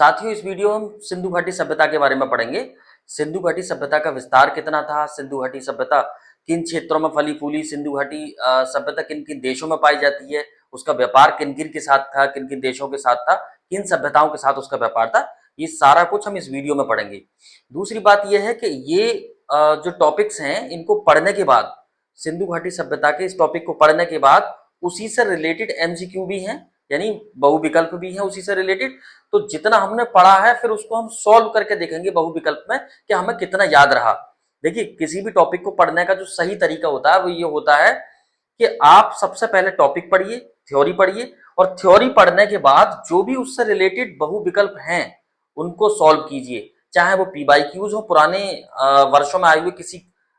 साथियों, इस वीडियो में हम सिंधु घाटी सभ्यता के बारे में पढ़ेंगे। सिंधु घाटी सभ्यता का विस्तार कितना था, सिंधु घाटी सभ्यता किन क्षेत्रों में फली फूली, सिंधु घाटी सभ्यता किन किन देशों में पाई जाती है, उसका व्यापार किन किन के साथ था, किन किन देशों के साथ था, किन सभ्यताओं के साथ उसका व्यापार था, ये सारा कुछ हम इस वीडियो में पढ़ेंगे। दूसरी बात यह है कि ये जो टॉपिक्स हैं इनको पढ़ने के बाद, सिंधु घाटी सभ्यता के इस टॉपिक को पढ़ने के बाद उसी से रिलेटेड एमसीक्यू भी हैं, यानी बहुविकल्प भी है उसी से रिलेटेड। तो जितना हमने पढ़ा है फिर उसको हम सॉल्व करके देखेंगे बहुविकल्प में कि हमें कितना याद रहा। देखिए, किसी भी टॉपिक को पढ़ने का जो सही तरीका होता है वो ये होता है कि आप सबसे पहले टॉपिक पढ़िए, थ्योरी पढ़िए, और थ्योरी पढ़ने के बाद जो भी उससे रिलेटेड बहुविकल्प हैं उनको सॉल्व कीजिए। चाहे वो पीवाईक्यूज हो, पुराने वर्षों में आए हुए किसी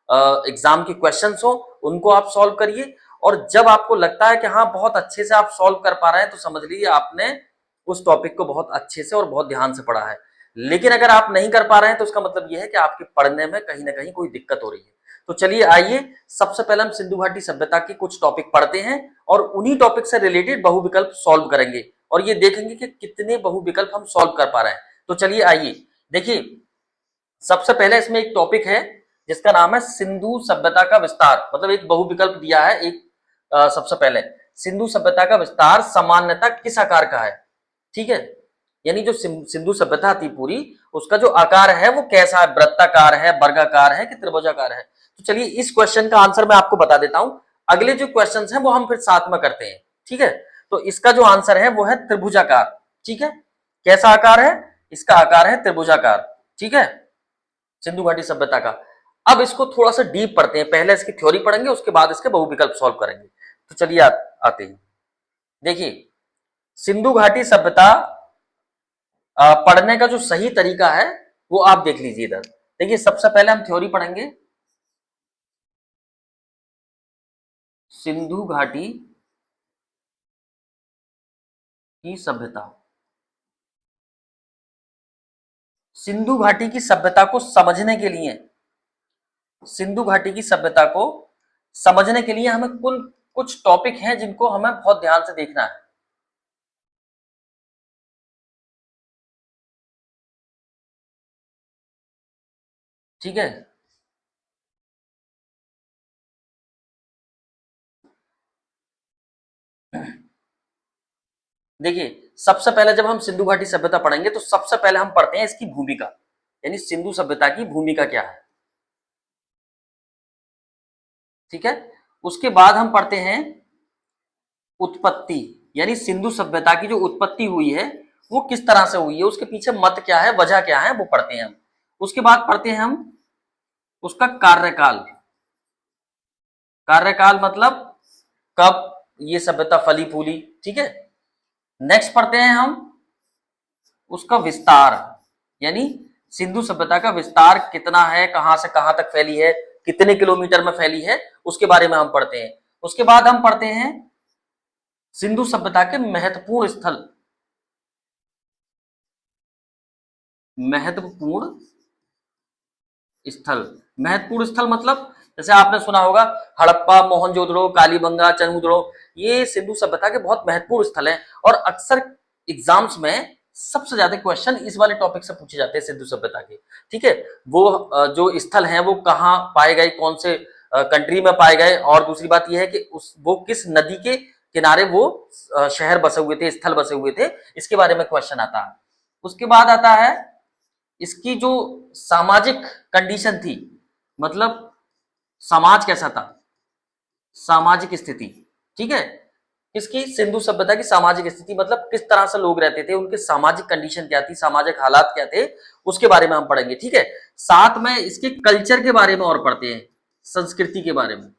एग्जाम के क्वेश्चंस हो, उनको आप सॉल्व करिए। और जब आपको लगता है कि हाँ बहुत अच्छे से आप सॉल्व कर पा रहे हैं तो समझ लीजिए आपने उस टॉपिक को बहुत अच्छे से और बहुत ध्यान से पढ़ा है। लेकिन अगर आप नहीं कर पा रहे हैं तो उसका मतलब यह है कि आपके पढ़ने में कहीं ना कहीं कोई दिक्कत हो रही है। तो चलिए आइए, सबसे पहले हम सिंधु घाटी सभ्यता के कुछ टॉपिक पढ़ते हैं और उन्हीं टॉपिक से रिलेटेड बहुविकल्प सॉल्व करेंगे और ये देखेंगे कि कितने बहुविकल्प हम सॉल्व कर पा रहे हैं। तो चलिए आइए देखिए, सबसे पहले इसमें एक टॉपिक है जिसका नाम है सिंधु सभ्यता का विस्तार। मतलब एक बहुविकल्प दिया है एक, सबसे पहले सिंधु सभ्यता का विस्तार सामान्यतः किस आकार का है। ठीक है, यानी जो सिंधु सभ्यता थी पूरी, उसका जो आकार है वो कैसा है, वृत्ताकार है, वर्गाकार है कि त्रिभुजाकार है। तो चलिए इस क्वेश्चन का आंसर मैं आपको बता देता हूं। अगले जो क्वेश्चन हैं वो हम फिर साथ में करते हैं। ठीक है, तो इसका जो आंसर है वो है त्रिभुजाकार। ठीक है, कैसा आकार है, इसका आकार है त्रिभुजाकार। ठीक है, सिंधु घाटी सभ्यता का। अब इसको थोड़ा सा डीप पढ़ते हैं, पहले इसकी थ्योरी पढ़ेंगे उसके बाद इसके बहुविकल्प सॉल्व करेंगे। तो चलिए आते हैं। देखिए, सिंधु घाटी सभ्यता पढ़ने का जो सही तरीका है वो आप देख लीजिए इधर। देखिए, सबसे पहले हम थ्योरी पढ़ेंगे सिंधु घाटी की सभ्यता। सिंधु घाटी की सभ्यता को समझने के लिए, सिंधु घाटी की सभ्यता को समझने के लिए हमें कुल कुछ टॉपिक हैं जिनको हमें बहुत ध्यान से देखना है। ठीक है, देखिए सबसे पहले जब हम सिंधु घाटी सभ्यता पढ़ेंगे तो सबसे पहले हम पढ़ते हैं इसकी भूमिका, यानी सिंधु सभ्यता की भूमिका क्या है। ठीक है, उसके बाद हम पढ़ते हैं उत्पत्ति, यानी सिंधु सभ्यता की जो उत्पत्ति हुई है वो किस तरह से हुई है, उसके पीछे मत क्या है, वजह क्या है, वो पढ़ते हैं हम। उसके बाद पढ़ते हैं हम उसका कार्यकाल। कार्यकाल मतलब कब ये सभ्यता फली फूली। ठीक है, नेक्स्ट पढ़ते हैं हम उसका विस्तार, यानी सिंधु सभ्यता का विस्तार कितना है, कहां से कहां तक फैली है, कितने किलोमीटर में फैली है, उसके बारे में हम पढ़ते हैं। उसके बाद हम पढ़ते हैं सिंधु सभ्यता के महत्वपूर्ण स्थल। महत्वपूर्ण स्थल, महत्वपूर्ण स्थल मतलब जैसे आपने सुना होगा हड़प्पा, मोहनजोदड़ो, कालीबंगा, चंद्रमुद्रो, ये सिंधु सभ्यता के बहुत महत्वपूर्ण स्थल हैं और अक्सर एग्जाम्स में सबसे ज्यादा क्वेश्चन इस वाले टॉपिक से पूछे जाते हैं सिंधु सभ्यता के। ठीक है, वो जो स्थल हैं वो कहाँ पाए गए, कौन से कंट्री में पाए गए, और दूसरी बात यह है कि वो किस नदी के किनारे वो शहर बसे हुए थे, स्थल बसे हुए थे, इसके बारे में क्वेश्चन आता है। उसके बाद आता है इसकी जो सामाजिक कंडीशन थी, मतलब समाज कैसा था, सामाजिक स्थिति। ठीक है, इसकी सिंधु सभ्यता की सामाजिक स्थिति मतलब किस तरह से लोग रहते थे, उनके सामाजिक कंडीशन क्या थी, सामाजिक हालात क्या थे, उसके बारे में हम पढ़ेंगे। ठीक है, साथ में इसके कल्चर के बारे में और पढ़ते हैं, संस्कृति के बारे में,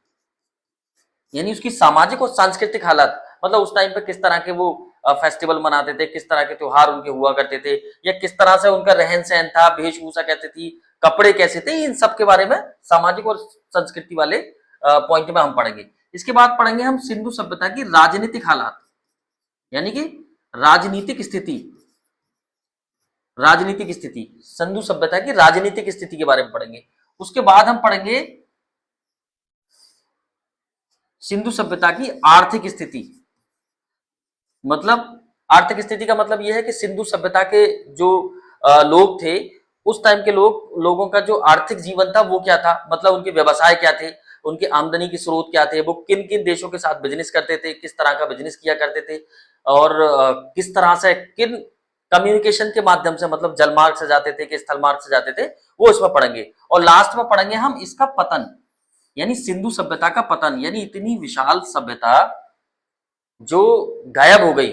यानी उसकी सामाजिक और सांस्कृतिक हालात, मतलब उस टाइम पे किस तरह के वो फेस्टिवल मनाते थे, किस तरह के त्योहार उनके हुआ करते थे, या किस तरह से उनका रहन सहन था, वेशभूषा कैसे थी, कपड़े कैसे थे, इन सब के बारे में सामाजिक और संस्कृति वाले पॉइंट में हम पढ़ेंगे। इसके बाद पढ़ेंगे हम सिंधु सभ्यता की राजनीतिक हालात, यानी कि राजनीतिक स्थिति, राजनीतिक स्थिति, सिंधु सभ्यता की राजनीतिक स्थिति के बारे में पढ़ेंगे। उसके बाद हम पढ़ेंगे सिंधु सभ्यता की आर्थिक स्थिति, मतलब आर्थिक स्थिति का मतलब यह है कि सिंधु सभ्यता के जो लोग थे, उस टाइम के लोगों का जो आर्थिक जीवन था वो क्या था, मतलब उनके व्यवसाय क्या थे, उनके आमदनी के स्रोत क्या थे, वो किन किन देशों के साथ बिजनेस करते थे, किस तरह का बिजनेस किया करते थे, और किस तरह से किन कम्युनिकेशन के माध्यम से, मतलब जल मार्ग से जाते थे कि स्थल मार्ग से जाते थे, वो इसमें पढ़ेंगे। और लास्ट में पढ़ेंगे हम इसका पतन, यानी सिंधु सभ्यता का पतन, यानी इतनी विशाल सभ्यता जो गायब हो गई,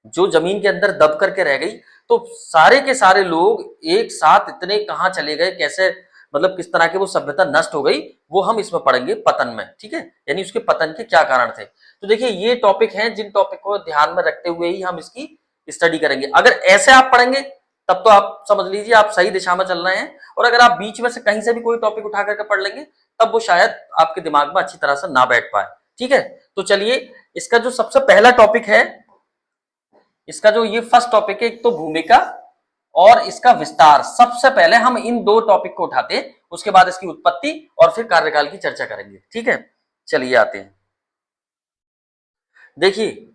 जो जमीन के अंदर दब करके रह गई, तो सारे के सारे लोग एक साथ इतने कहां चले गए, कैसे, मतलब किस तरह की वो सभ्यता नष्ट हो गई, वो हम इसमें पढ़ेंगे पतन में, ठीक है, यानी उसके पतन के क्या कारण थे। तो देखिए ये टॉपिक हैं जिन टॉपिक को ध्यान में रखते हुए ही हम इसकी स्टडी करेंगे। अगर ऐसे आप पढ़ेंगे तब तो आप समझ लीजिए आप सही दिशा में चल रहे हैं, और अगर आप बीच में से कहीं से भी कोई टॉपिक उठा करके पढ़ लेंगे तब वो शायद आपके दिमाग में अच्छी तरह से ना बैठ पाए, ठीक है। तो चलिए, इसका जो सबसे पहला टॉपिक है, इसका जो ये फर्स्ट टॉपिक है, एक तो भूमिका और इसका विस्तार, सबसे पहले हम इन दो टॉपिक को उठाते हैं, उसके बाद इसकी उत्पत्ति और फिर कार्यकाल की चर्चा करेंगे, ठीक है। चलिए आते हैं, देखिए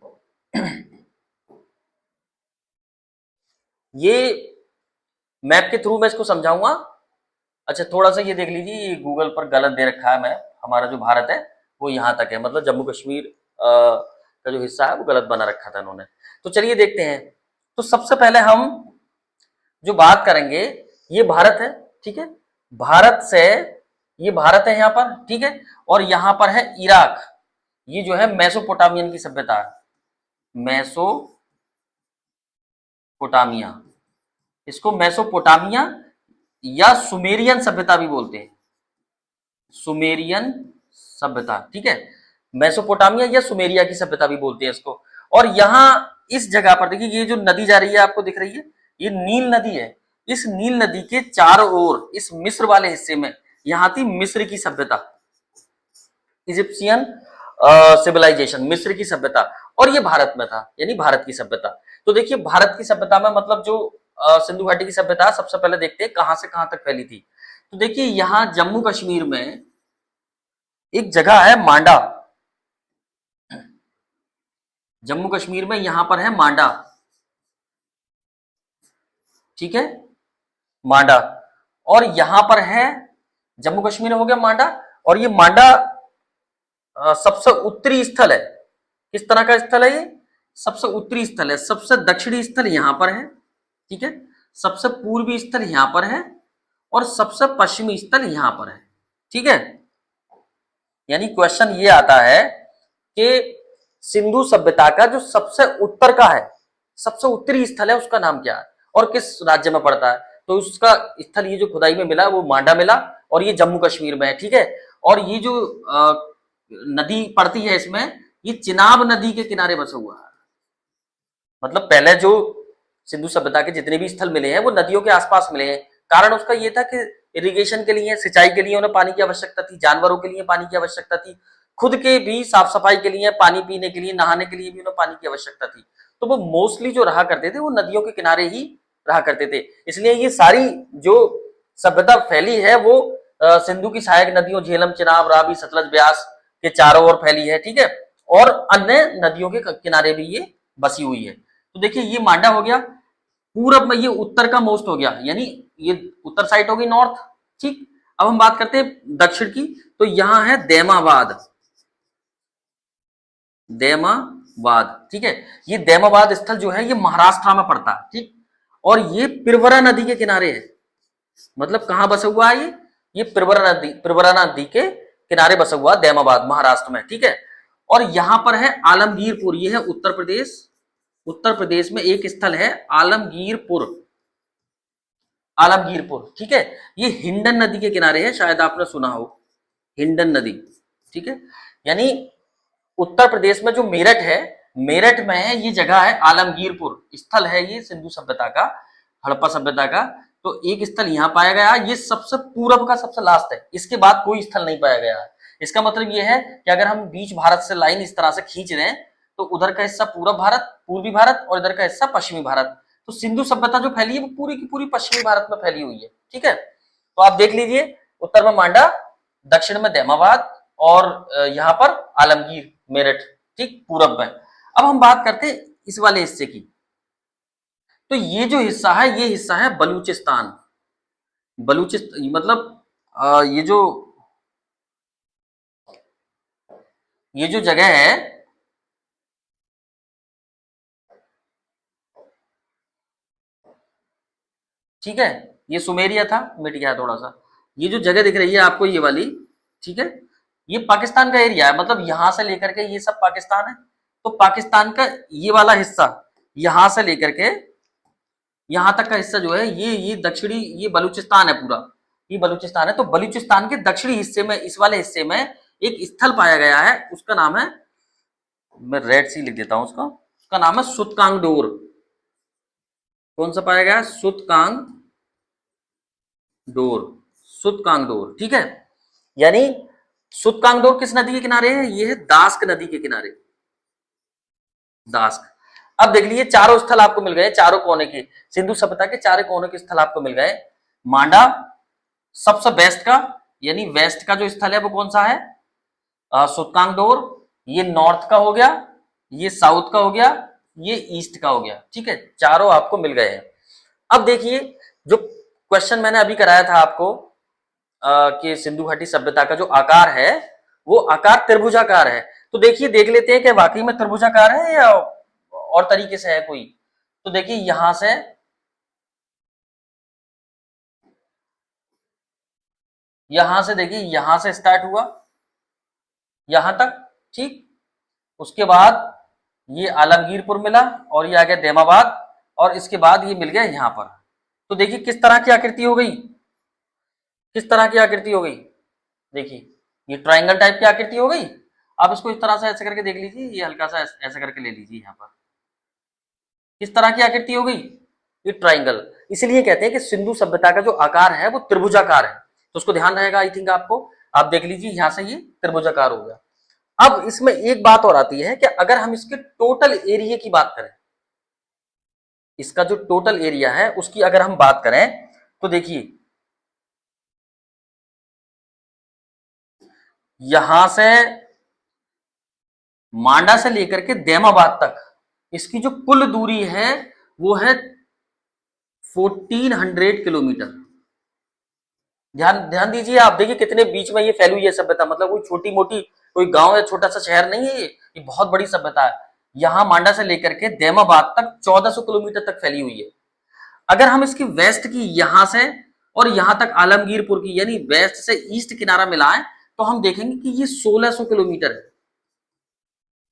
ये मैप के थ्रू मैं इसको समझाऊंगा। अच्छा थोड़ा सा ये देख लीजिए, ये गूगल पर गलत दे रखा है मैप, हमारा जो भारत है वो यहां तक है, मतलब जम्मू कश्मीर का जो हिस्सा है वो गलत बना रखा था इन्होंने। तो चलिए देखते हैं। तो सबसे पहले हम जो बात करेंगे, ये भारत है, ठीक है, भारत से, ये भारत है यहाँ पर, ठीक है, और यहां पर है इराक, ये जो है मेसोपोटामियन की सभ्यता है, मेसोपोटामिया, इसको मेसोपोटामिया या सुमेरियन सभ्यता भी बोलते हैं, सुमेरियन सभ्यता, ठीक है, मेसोपोटामिया या सुमेरिया की सभ्यता भी बोलते हैं इसको। और यहां इस जगह पर देखिए, ये जो नदी जा रही है आपको दिख रही है, ये नील नदी है, इस नील नदी के चारों ओर इस मिस्र वाले हिस्से में यहां थी मिस्र की सभ्यता, इजिप्शियन सिविलाइजेशन, मिस्र की सभ्यता, और ये भारत में था, यानी भारत की सभ्यता। तो देखिए भारत की सभ्यता में, मतलब जो सिंधु घाटी की सभ्यता, सबसे पहले देखते हैं कहां से कहां तक फैली थी। तो देखिए यहां जम्मू कश्मीर में एक जगह है मांडा, जम्मू कश्मीर में यहां पर है मांडा, ठीक है, मांडा, और यहां पर है, जम्मू कश्मीर हो गया मांडा, और ये मांडा सबसे उत्तरी स्थल है, किस तरह का स्थल है ये, सबसे उत्तरी स्थल है, सबसे दक्षिणी स्थल यहां पर है, ठीक है, सबसे पूर्वी स्थल यहां पर है, और सबसे पश्चिमी स्थल यहां पर है, ठीक है। यानी क्वेश्चन ये आता है कि सिंधु सभ्यता का जो सबसे उत्तर का है, सबसे उत्तरी स्थल है, उसका नाम क्या है और किस राज्य में पड़ता है। तो उसका स्थल ये जो खुदाई में मिला वो मांडा मिला, और ये जम्मू कश्मीर में है, ठीक है। और ये जो नदी पड़ती है इसमें, ये चिनाब नदी के किनारे बसा हुआ है, मतलब पहले जो सिंधु सभ्यता के जितने भी स्थल मिले हैं वो नदियों के आसपास मिले हैं। कारण उसका ये था कि इरिगेशन के लिए, सिंचाई के लिए उन्हें पानी की आवश्यकता थी, जानवरों के लिए पानी की आवश्यकता थी, खुद के भी साफ सफाई के लिए, पानी पीने के लिए, नहाने के लिए भी उन्हें पानी की आवश्यकता थी। तो वो मोस्टली जो रहा करते थे वो नदियों के किनारे ही रहा करते थे। इसलिए ये सारी जो सभ्यता फैली है वो सिंधु की सहायक नदियों झेलम, चिनाब, रावी, सतलज, ब्यास के चारों ओर फैली है, ठीक है, और अन्य नदियों के किनारे भी ये बसी हुई है। तो देखिए ये मांडा हो गया, पूरब में ये उत्तर का मोस्ट हो गया, यानी ये उत्तर साइड होगी, नॉर्थ, ठीक। अब हम बात करते हैं दक्षिण की, तो यहां है दैमाबाद, दैमाबाद, ठीक है, ये दैमाबाद स्थल जो है ये महाराष्ट्र में पड़ता है, ठीक, और ये पिरवरा नदी के किनारे है, मतलब कहां बसा हुआ है ये पिरवरा नदी के किनारे बसा हुआ दैमाबाद महाराष्ट्र में, ठीक है। और यहां पर है आलमगीरपुर, ये है उत्तर प्रदेश, उत्तर प्रदेश में एक स्थल है आलमगीरपुर, आलमगीरपुर, ठीक है, ये हिंडन नदी के किनारे है, शायद आपने सुना हो हिंडन नदी, ठीक है। यानी उत्तर प्रदेश में जो मेरठ है, मेरठ में ये जगह है आलमगीरपुर, स्थल है ये सिंधु सभ्यता का, हड़प्पा सभ्यता का। तो एक स्थल यहां पाया गया, ये सबसे पूरब का सबसे लास्ट है, इसके बाद कोई स्थल नहीं पाया गया है। इसका मतलब ये है कि अगर हम बीच भारत से लाइन इस तरह से खींच रहे हैं तो उधर का हिस्सा पूरब भारत, पूर्वी भारत, और इधर का हिस्सा पश्चिमी भारत। तो सिंधु सभ्यता जो फैली है वो पूरी की पूरी पश्चिमी भारत में फैली हुई है, ठीक है। तो आप देख लीजिए, उत्तर में मांडा, दक्षिण में दैमाबाद, और यहाँ पर आलमगीर, मेरठ, ठीक, पूरब में। अब हम बात करते हैं इस वाले हिस्से की। तो ये जो हिस्सा है, ये हिस्सा है बलूचिस्तान। बलूचिस्तान मतलब ये जो जगह है, ठीक है, ये सुमेरिया था, मिट गया थोड़ा सा। ये जो जगह दिख रही है आपको, ये वाली, ठीक है, ये पाकिस्तान का एरिया है, मतलब यहां से लेकर के ये सब पाकिस्तान है। तो पाकिस्तान का ये वाला हिस्सा, यहां से लेकर के यहां तक का हिस्सा जो है, ये दक्षिणी, ये बलूचिस्तान है पूरा, ये बलूचिस्तान है। तो बलूचिस्तान के दक्षिणी हिस्से में, इस वाले हिस्से में एक स्थल पाया गया है, उसका नाम है, मैं रेड सी लिख देता हूं उसका नाम है सुतकांगडोर। कौन सा पाया गया? सुतकांग डोर, सुतकांगडोर, ठीक है। यानी सुतकांगडोर किस नदी के किनारे है? ये है दास्क नदी के किनारे, दास्क। अब देख लीजिए, चारों स्थल आपको मिल गए, चारों कोने के, सिंधु सभ्यता के चारों कोने के स्थल आपको मिल गए। मांडा सबसे बेस्ट का, यानी वेस्ट का जो स्थल है वो कौन सा है? सुतकांगडोर। ये नॉर्थ का हो गया, ये साउथ का हो गया, ये ईस्ट का हो गया, ठीक है, चारों आपको मिल गए हैं। अब देखिए, जो क्वेश्चन मैंने अभी कराया था आपको कि सिंधु घाटी सभ्यता का जो आकार है, वो आकार त्रिभुजाकार है। तो देखिए, देख लेते हैं कि वाकई में त्रिभुजाकार है या और तरीके से है कोई। तो देखिए, यहां से देखिए, यहां से स्टार्ट हुआ यहां तक, ठीक, उसके बाद ये आलमगीरपुर मिला, और ये आ गया देमाबाद, और इसके बाद ये मिल गया यहां पर। तो देखिए किस तरह की आकृति हो गई, किस तरह की आकृति हो गई। देखिए, ये ट्रायंगल टाइप की आकृति हो गई। आप इसको इस तरह से ऐसे करके देख लीजिए, ये हल्का सा ऐसे करके ले लीजिए, यहाँ पर किस तरह की आकृति हो गई, ये ट्रायंगल। इसलिए कहते हैं कि सिंधु सभ्यता का जो आकार है वो त्रिभुजाकार है। तो उसको ध्यान रहेगा, आई थिंक आपको, आप देख लीजिए, यहां से ये त्रिभुजाकार हो गया। अब इसमें एक बात और आती है कि अगर हम इसके टोटल एरिया की बात करें, इसका जो टोटल एरिया है उसकी अगर हम बात करें, तो देखिए, यहां से मांडा से लेकर के देमाबाद तक इसकी जो कुल दूरी है वो है 1400 किलोमीटर। ध्यान ध्यान दीजिए, आप देखिए कितने बीच में ये फैली हुई है सभ्यता, मतलब कोई छोटी मोटी कोई गांव या छोटा सा शहर नहीं है, ये बहुत बड़ी सभ्यता है। यहां मांडा से लेकर के देमाबाद तक 1400 किलोमीटर तक फैली हुई है। अगर हम इसकी वेस्ट की, यहां से और यहां तक आलमगीरपुर की, यानी वेस्ट से ईस्ट किनारा मिलाएं, तो हम देखेंगे कि ये 1600 किलोमीटर है,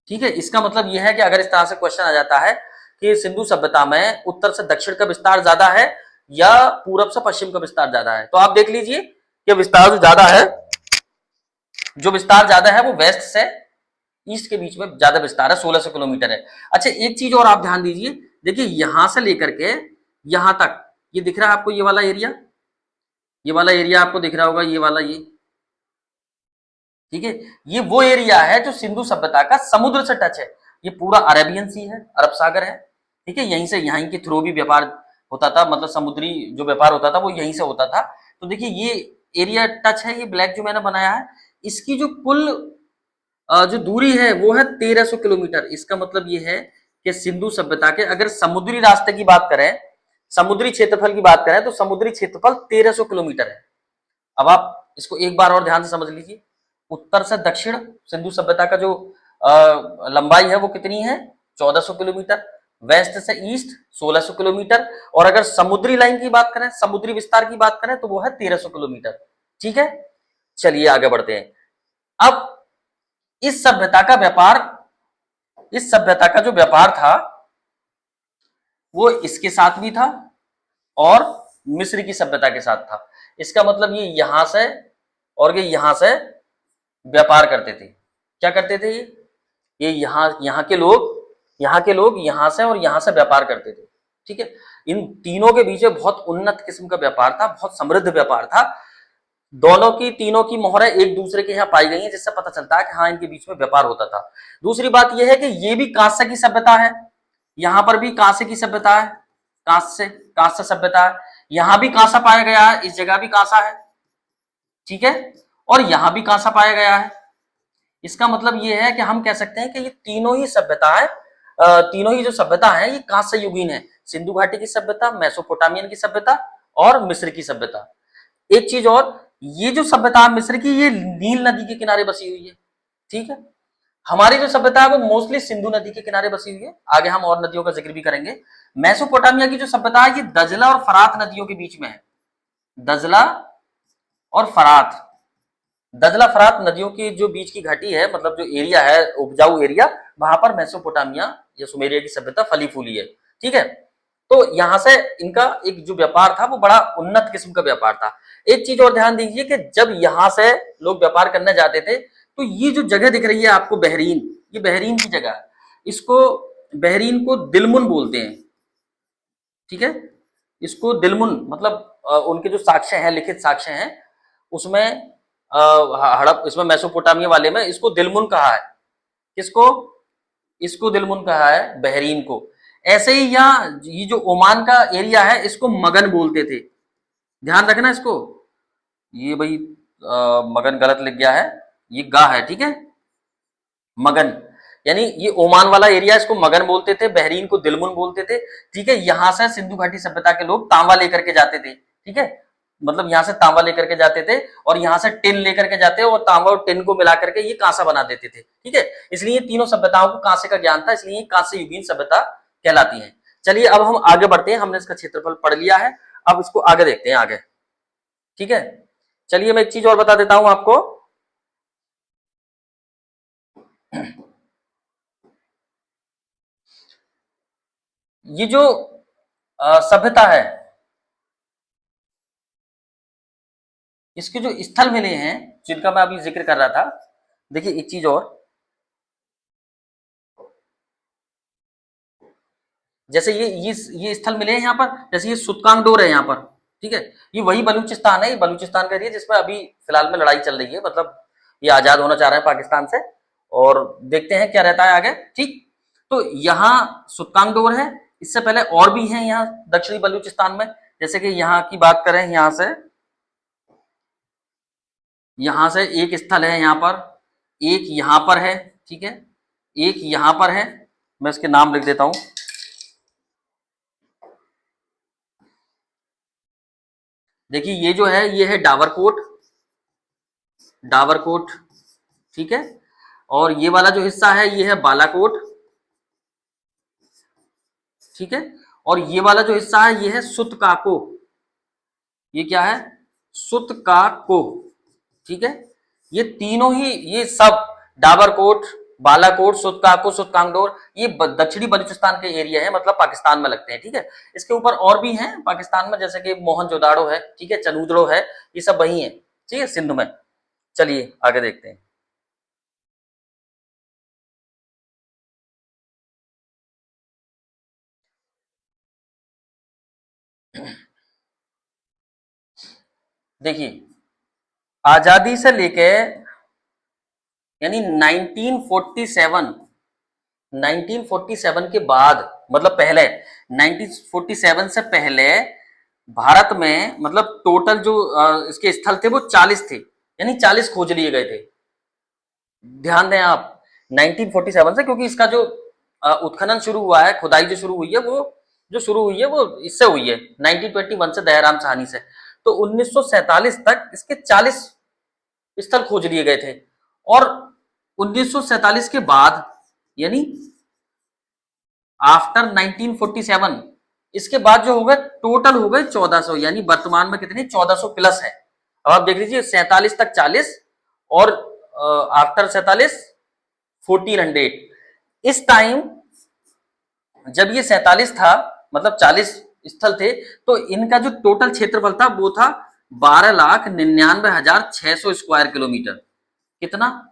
ठीक है। इसका मतलब यह है कि अगर इस तरह से क्वेश्चन आ जाता है कि सिंधु सभ्यता में उत्तर से दक्षिण का विस्तार ज्यादा है या पूरब से पश्चिम का विस्तार ज्यादा है, तो आप देख लीजिए कि विस्तार जो ज्यादा है, जो विस्तार ज्यादा है वो वेस्ट से ईस्ट के बीच में ज्यादा विस्तार है, 1600 किलोमीटर है। अच्छा, एक चीज और आप ध्यान दीजिए, देखिए यहां से लेकर के यहां तक, ये दिख रहा है आपको, ये वाला एरिया, ये वाला एरिया आपको दिख रहा होगा, ये वाला, ये, ठीक है, ये वो एरिया है जो सिंधु सभ्यता का समुद्र से टच है। ये पूरा अरेबियन सी है, अरब सागर है, ठीक है, यहीं से, यहीं के थ्रू भी व्यापार होता था, मतलब समुद्री जो व्यापार होता था वो यहीं से होता था। तो देखिए, ये एरिया टच है, ये ब्लैक जो मैंने बनाया है, इसकी जो कुल जो दूरी है वो है 1300 किलोमीटर। इसका मतलब ये है कि सिंधु सभ्यता के अगर समुद्री रास्ते की बात करें, समुद्री क्षेत्रफल की बात करें, तो समुद्री क्षेत्रफल 1300 किलोमीटर है। अब आप इसको एक बार और ध्यान से समझ लीजिए, उत्तर से दक्षिण सिंधु सभ्यता का जो लंबाई है वो कितनी है? 1400 किलोमीटर। वेस्ट से ईस्ट 1600 किलोमीटर। और अगर समुद्री लाइन की बात करें, समुद्री विस्तार की बात करें, तो वो है 1300 किलोमीटर, ठीक है। चलिए आगे बढ़ते हैं। अब इस सभ्यता का व्यापार, इस सभ्यता का जो व्यापार था वो इसके साथ भी था और मिस्र की सभ्यता के साथ था। इसका मतलब ये यहां से और ये यहां से व्यापार करते थे। क्या करते थे? ये यहाँ के लोग यहां से और यहां से व्यापार करते थे, ठीक है। इन तीनों के बीच में बहुत उन्नत किस्म का व्यापार था, बहुत समृद्ध व्यापार था। दोनों की, तीनों की मोहरें एक दूसरे के यहाँ पाई गई हैं, जिससे पता चलता है कि हाँ, इनके बीच में व्यापार होता था। दूसरी बात यह है कि ये भी कांस्य की सभ्यता है, यहां पर भी कांस्य की सभ्यता है, कांस्य सभ्यता है। यहां भी कांसा पाया गया है, इस जगह भी कांसा है, ठीक है, और यहां भी कांसा पाया गया है। इसका मतलब यह है कि हम कह सकते हैं कि ये तीनों ही सभ्यताएं तीनों ही जो सभ्यता है ये कांस्य युगीन है। सिंधु घाटी की सभ्यता, मेसोपोटामियन की सभ्यता और मिस्र की सभ्यता। एक चीज और, ये जो सभ्यता है मिस्र की, ये नील नदी के किनारे बसी हुई है, ठीक है। हमारी जो सभ्यता है वो मोस्टली सिंधु नदी के किनारे बसी हुई है। आगे हम और नदियों का जिक्र भी करेंगे। मेसोपोटामिया की जो सभ्यता है ये दजला और फरात नदियों के बीच में है। दजला और फरात, दजला फरात नदियों की जो बीच की घाटी है, मतलब जो एरिया है उपजाऊ एरिया, वहां पर मेसोपोटामिया या सुमेरिया की सभ्यता फली फूली है, ठीक है। तो यहां से इनका एक जो व्यापार था वो बड़ा उन्नत किस्म का व्यापार था। एक चीज और ध्यान दीजिए कि जब यहां से लोग व्यापार करने जाते थे तो ये जो जगह दिख रही है आपको बहरीन, ये बहरीन की जगह है। इसको, बहरीन को दिलमुन बोलते हैं, ठीक है। इसको दिलमुन मतलब उनके जो साक्ष्य हैं, लिखित साक्ष्य हैं, उसमें हड़प, इसमें मेसोपोटामिया वाले में इसको दिलमुन कहा है। किसको? इसको दिलमुन कहा है बहरीन को। ऐसे ही यहाँ ये जो ओमान का एरिया है इसको मगन बोलते थे, ध्यान रखना इसको। ये भाई मगन गलत लिख गया है, ये गा है, ठीक है। मगन यानी ये ओमान वाला एरिया, इसको मगन बोलते थे, बहरीन को दिलमुन बोलते थे, ठीक है। यहां से सिंधु घाटी सभ्यता के लोग तांबा लेकर के जाते थे, ठीक है। मतलब यहां से तांबा लेकर के जाते थे और यहां से टिन लेकर के जाते और तांबा और टिन को मिला करके ये कांसा बना देते थे, ठीक है। इसलिए तीनों सभ्यताओं को कांसे का ज्ञान था, इसलिए कांस्य युगीन सभ्यता कहलाती है। चलिए अब हम आगे बढ़ते हैं, हमने इसका क्षेत्रफल पढ़ लिया है, अब इसको आगे देखते हैं आगे, ठीक है। चलिए मैं एक चीज और बता देता हूं आपको। ये जो सभ्यता है, इसके जो स्थल मिले हैं जिनका मैं अभी जिक्र कर रहा था, देखिए एक चीज और, जैसे ये स्थल मिले हैं यहाँ पर, जैसे ये सुतकांगडोर है यहाँ पर, ठीक है। ये वही बलूचिस्तान है, ये बलूचिस्तान का एरिया जिसमें अभी फिलहाल में लड़ाई चल रही है, मतलब ये आजाद होना चाह रहे हैं पाकिस्तान से, और देखते हैं क्या रहता है आगे, ठीक। तो यहाँ सुतकांगडोर है, इससे पहले और भी हैं यहाँ दक्षिणी बलूचिस्तान में। जैसे कि यहाँ की बात करें, यहाँ से एक स्थल है यहाँ पर, एक यहाँ पर है, ठीक है, एक यहाँ पर है, मैं इसके नाम लिख देता हूं। देखिए ये जो है ये है डावरकोट, डावरकोट, ठीक है। और ये वाला जो हिस्सा है ये है बालाकोट, ठीक है। और ये वाला जो हिस्सा है ये है सुतकाको, ये क्या है? सुतकाको, ठीक है। ये तीनों ही, ये सब डाबरकोट, बालाकोट, सुतकाको, सुतकांगडोर, ये दक्षिणी बलूचिस्तान के एरिया है, मतलब पाकिस्तान में लगते हैं, ठीक है। इसके ऊपर और भी हैं पाकिस्तान में, जैसे कि मोहनजोदाड़ो है, ठीक है, चनूदड़ो है, ये सब वही है, ठीक है, सिंध में। चलिए आगे देखते हैं। देखिए आजादी से लेके यानी 1947, 1947 के बाद, मतलब पहले 1947 से पहले भारत में, मतलब टोटल जो इसके स्थल थे वो 40 थे, यानी 40 खोज लिए गए थे। ध्यान दें आप, 1947 से, क्योंकि इसका जो उत्खनन शुरू हुआ है, खुदाई जो शुरू हुई है, वो जो शुरू हुई है वो इससे हुई है 1921 से, दयाराम साहनी से। तो 1947 तक इसके 40 स्थल खोज लिए गए थे। और 1947 के बाद, यानी आफ्टर 1947, इसके बाद जो हो गए टोटल हो गए 1400, यानी वर्तमान में कितने, 1400 प्लस है। अब आप देख लीजिए 47 तक 40 और आफ्टर 47 1400। इस टाइम जब ये 47 था, मतलब 40 स्थल थे, तो इनका जो टोटल क्षेत्रफल था वो था 12,99,600 स्क्वायर किलोमीटर। कितना?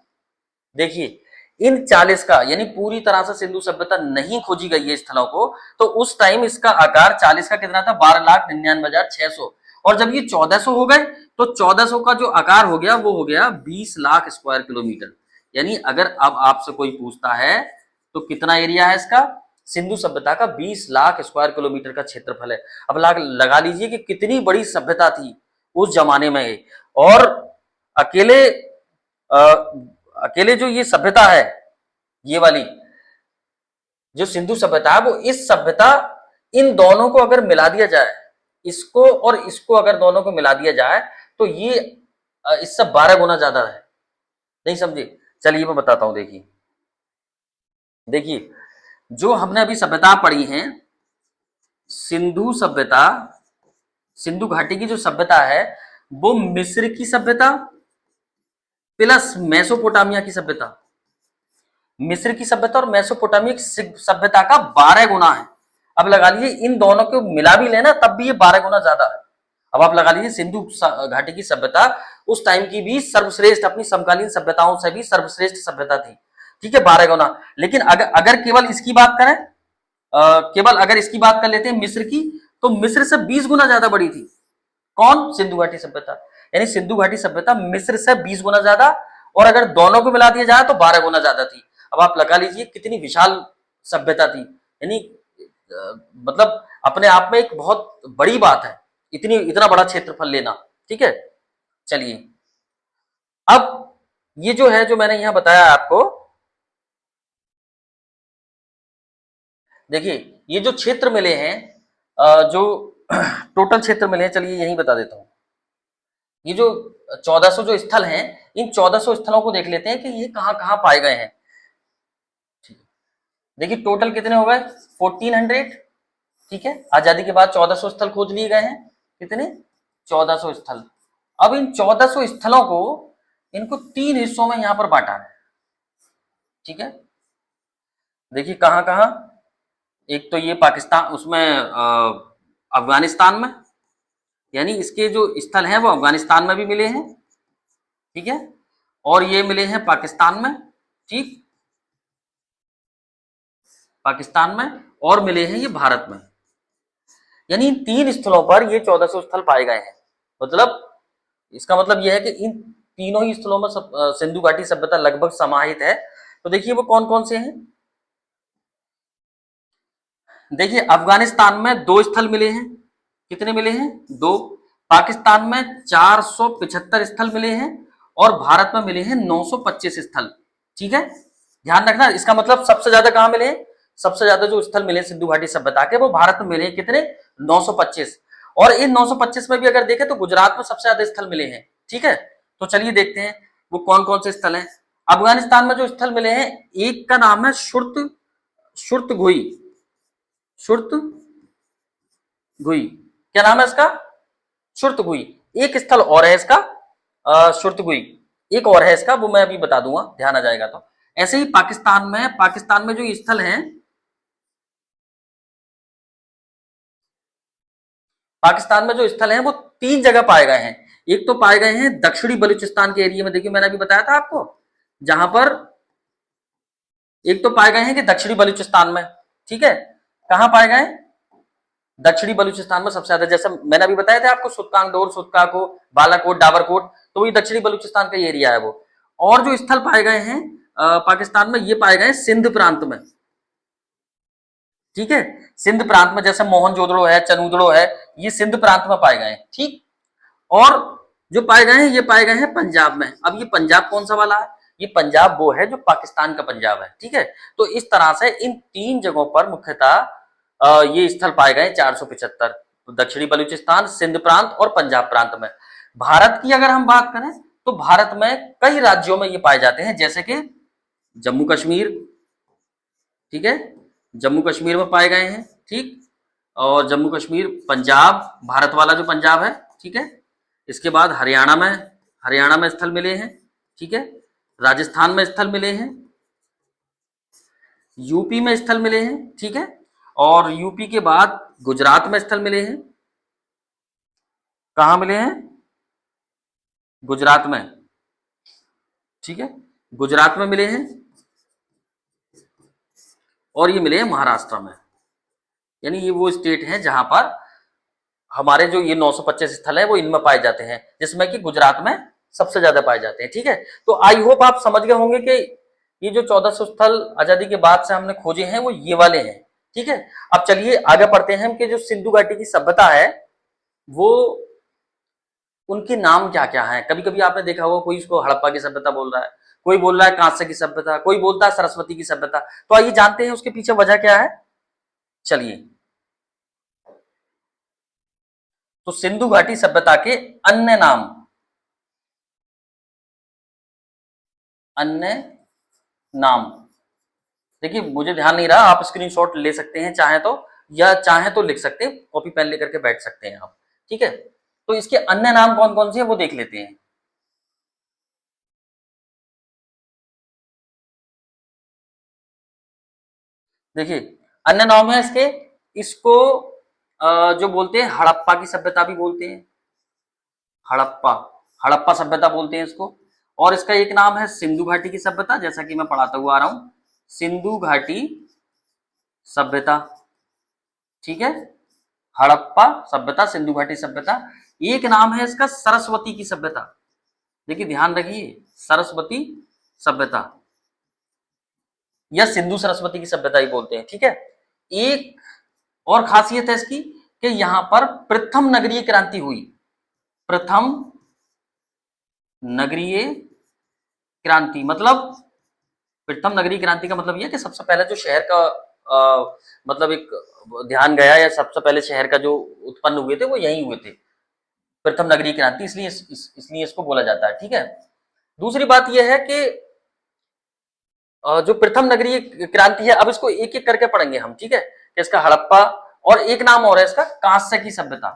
देखिए इन 40 का, यानी पूरी तरह से सिंधु सभ्यता नहीं खोजी गई है स्थलों को, तो उस टाइम इसका आकार 40 का कितना था, 12,99,600। और जब ये 1400 हो गए तो 1400 का जो आकार हो गया वो हो गया 20 लाख स्क्वायर किलोमीटर। यानी अगर अब आपसे कोई पूछता है तो कितना एरिया है इसका, सिंधु सभ्यता का 20 लाख स्क्वायर किलोमीटर का क्षेत्रफल है। अब लगा लीजिए कि कितनी बड़ी सभ्यता थी उस जमाने में। और अकेले अकेले जो ये सभ्यता है, ये वाली, जो सिंधु सभ्यता है वो इस सभ्यता, इन दोनों को अगर मिला दिया जाए, इसको और इसको अगर दोनों को मिला दिया जाए तो ये इससे 12 गुना ज्यादा है। नहीं समझे? चलिए मैं बताता हूं। देखिए देखिए, जो हमने अभी सभ्यता पढ़ी है, सिंधु सभ्यता, सिंधु घाटी की जो सभ्यता है वो मिस्र की सभ्यता प्लस मेसोपोटामिया की सभ्यता, मिस्र की सभ्यता और मेसोपोटामिया की सभ्यता का 12 गुना है। अब लगा लीजिए इन दोनों को मिला भी लेना तब भी ये 12 गुना ज्यादा है। अब आप लगा लीजिए सिंधु घाटी की सभ्यता उस टाइम की भी सर्वश्रेष्ठ, अपनी समकालीन सभ्यताओं से भी सर्वश्रेष्ठ सभ्यता थी, ठीक है, 12 गुना। लेकिन अगर केवल इसकी बात करें, केवल अगर इसकी बात कर लेते हैं मिस्र की, तो मिस्र से 20 गुना ज्यादा बड़ी थी। कौन? सिंधु घाटी सभ्यता। यानी सिंधु घाटी सभ्यता मिस्र से 20 गुना ज्यादा, और अगर दोनों को मिला दिया जाए तो 12 गुना ज्यादा थी। अब आप लगा लीजिए कितनी विशाल सभ्यता थी। यानी मतलब अपने आप में एक बहुत बड़ी बात है, इतना बड़ा क्षेत्रफल लेना, ठीक है। चलिए, अब ये जो है, जो मैंने यहां बताया आपको, देखिए ये जो क्षेत्र मिले हैं, जो टोटल क्षेत्र मिले हैं, चलिए यही बता देता हूं। ये जो 1400 जो स्थल हैं, इन 1400 स्थलों को देख लेते हैं कि ये कहां कहां पाए गए हैं। देखिए टोटल कितने हो गए? 1400, ठीक है। आजादी के बाद 1400 स्थल खोज लिए गए हैं। कितने? 1400 स्थल। अब इन 1400 स्थलों को, इनको 3 हिस्सों में यहां पर बांटा है, ठीक है। देखिए कहां कहां, एक तो ये पाकिस्तान, उसमें अफगानिस्तान में, यानी इसके जो स्थल हैं वो अफगानिस्तान में भी मिले हैं, ठीक है, और ये मिले हैं पाकिस्तान में, ठीक, पाकिस्तान में, और मिले हैं ये भारत में। यानी इन 3 स्थलों पर ये 1400 स्थल पाए गए हैं। मतलब इसका मतलब यह है कि इन तीनों ही स्थलों में सिंधु घाटी सभ्यता लगभग समाहित है। तो देखिए वो कौन कौन से हैं। देखिए अफगानिस्तान में 2 स्थल मिले हैं। कितने मिले हैं? 2। पाकिस्तान में 475 स्थल मिले हैं, और भारत में मिले हैं 925 स्थल, ठीक है। ध्यान रखना, इसका मतलब सबसे ज्यादा कहां मिले हैं? सबसे ज्यादा जो स्थल मिले सिंधु घाटी सभ्यता के, वो भारत में मिले हैं। कितने? 925। और इन 925 में भी अगर देखें तो गुजरात में सबसे ज्यादा स्थल मिले हैं, ठीक है। तो चलिए देखते हैं वो कौन कौन से स्थल हैं। अफगानिस्तान में जो स्थल मिले हैं, एक का नाम है शुर्तगुई। शुर्तगुई, क्या नाम है इसका? शुर्तगुई। एक स्थल और है इसका, शुर्तगुई एक और है इसका, वो मैं अभी बता दूंगा, ध्यान आ जाएगा। तो ऐसे ही पाकिस्तान में जो स्थल हैं, पाकिस्तान में जो स्थल हैं वो 3 जगह पाए गए हैं। एक तो पाए गए हैं दक्षिणी बलूचिस्तान के एरिया में, देखिए मैंने अभी बताया था आपको, जहां पर एक तो पाए गए हैं कि दक्षिणी बलूचिस्तान में, ठीक है। कहां पाए गए? दक्षिणी बलूचिस्तान में सबसे ज्यादा, जैसे मैंने अभी बताया था आपको, सुत्कांगडोर, सुत्काको, बालाकोट, डाबरकोट, तो ये दक्षिणी बलूचिस्तान का एरिया है वो। और जो स्थल पाए गए हैं पाकिस्तान में, ये पाए गए सिंध प्रांत में, ठीक है। सिंध प्रांत में, जैसे मोहनजोदड़ो है, चनूदड़ो है, ये सिंध प्रांत में पाए गए हैं, ठीक। और जो पाए गए हैं, ये पाए गए हैं पंजाब में। अब ये पंजाब कौन सा वाला है? ये पंजाब वो है जो पाकिस्तान का पंजाब है, ठीक है। तो इस तरह से इन 3 जगहों पर मुख्यतः ये स्थल पाए गए 475, तो दक्षिणी बलूचिस्तान, सिंध प्रांत और पंजाब प्रांत में। भारत की अगर हम बात करें तो भारत में कई राज्यों में ये पाए जाते हैं, जैसे कि जम्मू कश्मीर, ठीक है, जम्मू कश्मीर में पाए गए हैं, ठीक। और जम्मू कश्मीर, पंजाब, भारत वाला जो पंजाब है, ठीक है। इसके बाद हरियाणा में स्थल मिले हैं, ठीक है। राजस्थान में स्थल मिले हैं, यूपी में स्थल मिले हैं, ठीक है। और यूपी के बाद गुजरात में स्थल मिले हैं। कहां मिले हैं? गुजरात में, ठीक है, गुजरात में मिले हैं। और ये मिले हैं महाराष्ट्र में। यानी ये वो स्टेट हैं जहां पर हमारे जो ये 925 स्थल है वो इनमें पाए जाते हैं, जिसमें कि गुजरात में सबसे ज्यादा पाए जाते हैं, ठीक है। तो आई होप आप समझ गए होंगे कि ये जो 1400 स्थल आजादी के बाद से हमने खोजे हैं वो ये वाले हैं, ठीक है। अब चलिए आगे बढ़ते हैं कि जो सिंधु घाटी की सभ्यता है वो, उनके नाम क्या क्या है। कभी कभी आपने देखा होगा कोई इसको हड़प्पा की सभ्यता बोल रहा है, कोई बोल रहा है कांस्य की सभ्यता, कोई बोलता है सरस्वती की सभ्यता। तो आइए जानते हैं उसके पीछे वजह क्या है। चलिए, तो सिंधु घाटी सभ्यता के अन्य नाम, अन्य नाम, देखिए मुझे ध्यान नहीं रहा, आप स्क्रीनशॉट ले सकते हैं चाहे तो, या चाहे तो लिख सकते हैं, कॉपी पेन लेकर के बैठ सकते हैं आप, ठीक है। तो इसके अन्य नाम कौन कौन से हैं वो देख लेते हैं। देखिए, अन्य नाम है इसके, इसको जो बोलते हैं हड़प्पा की सभ्यता भी बोलते हैं, हड़प्पा, हड़प्पा सभ्यता बोलते हैं इसको। और इसका एक नाम है सिंधु घाटी की सभ्यता, जैसा कि मैं पढ़ाता हुआ आ रहा हूं, सिंधु घाटी सभ्यता, ठीक है। हड़प्पा सभ्यता, सिंधु घाटी सभ्यता। एक नाम है इसका सरस्वती की सभ्यता, देखिए ध्यान रखिए, सरस्वती सभ्यता या सिंधु सरस्वती की सभ्यता ही बोलते हैं, ठीक है। एक और खासियत है इसकी कि यहां पर प्रथम नगरीय क्रांति हुई, प्रथम नगरीय क्रांति, मतलब प्रथम नगरीय क्रांति का मतलब यह कि सबसे पहले जो शहर का मतलब एक ध्यान गया, या सबसे पहले शहर का जो उत्पन्न हुए थे वो यहीं हुए थे, प्रथम नगरीय क्रांति, इसलिए इसलिए इसको बोला जाता है, ठीक है। दूसरी बात यह है कि जो प्रथम नगरीय क्रांति है, अब इसको एक एक करके पढ़ेंगे हम, ठीक है। इसका हड़प्पा, और एक नाम और है इसका कांस्य की सभ्यता,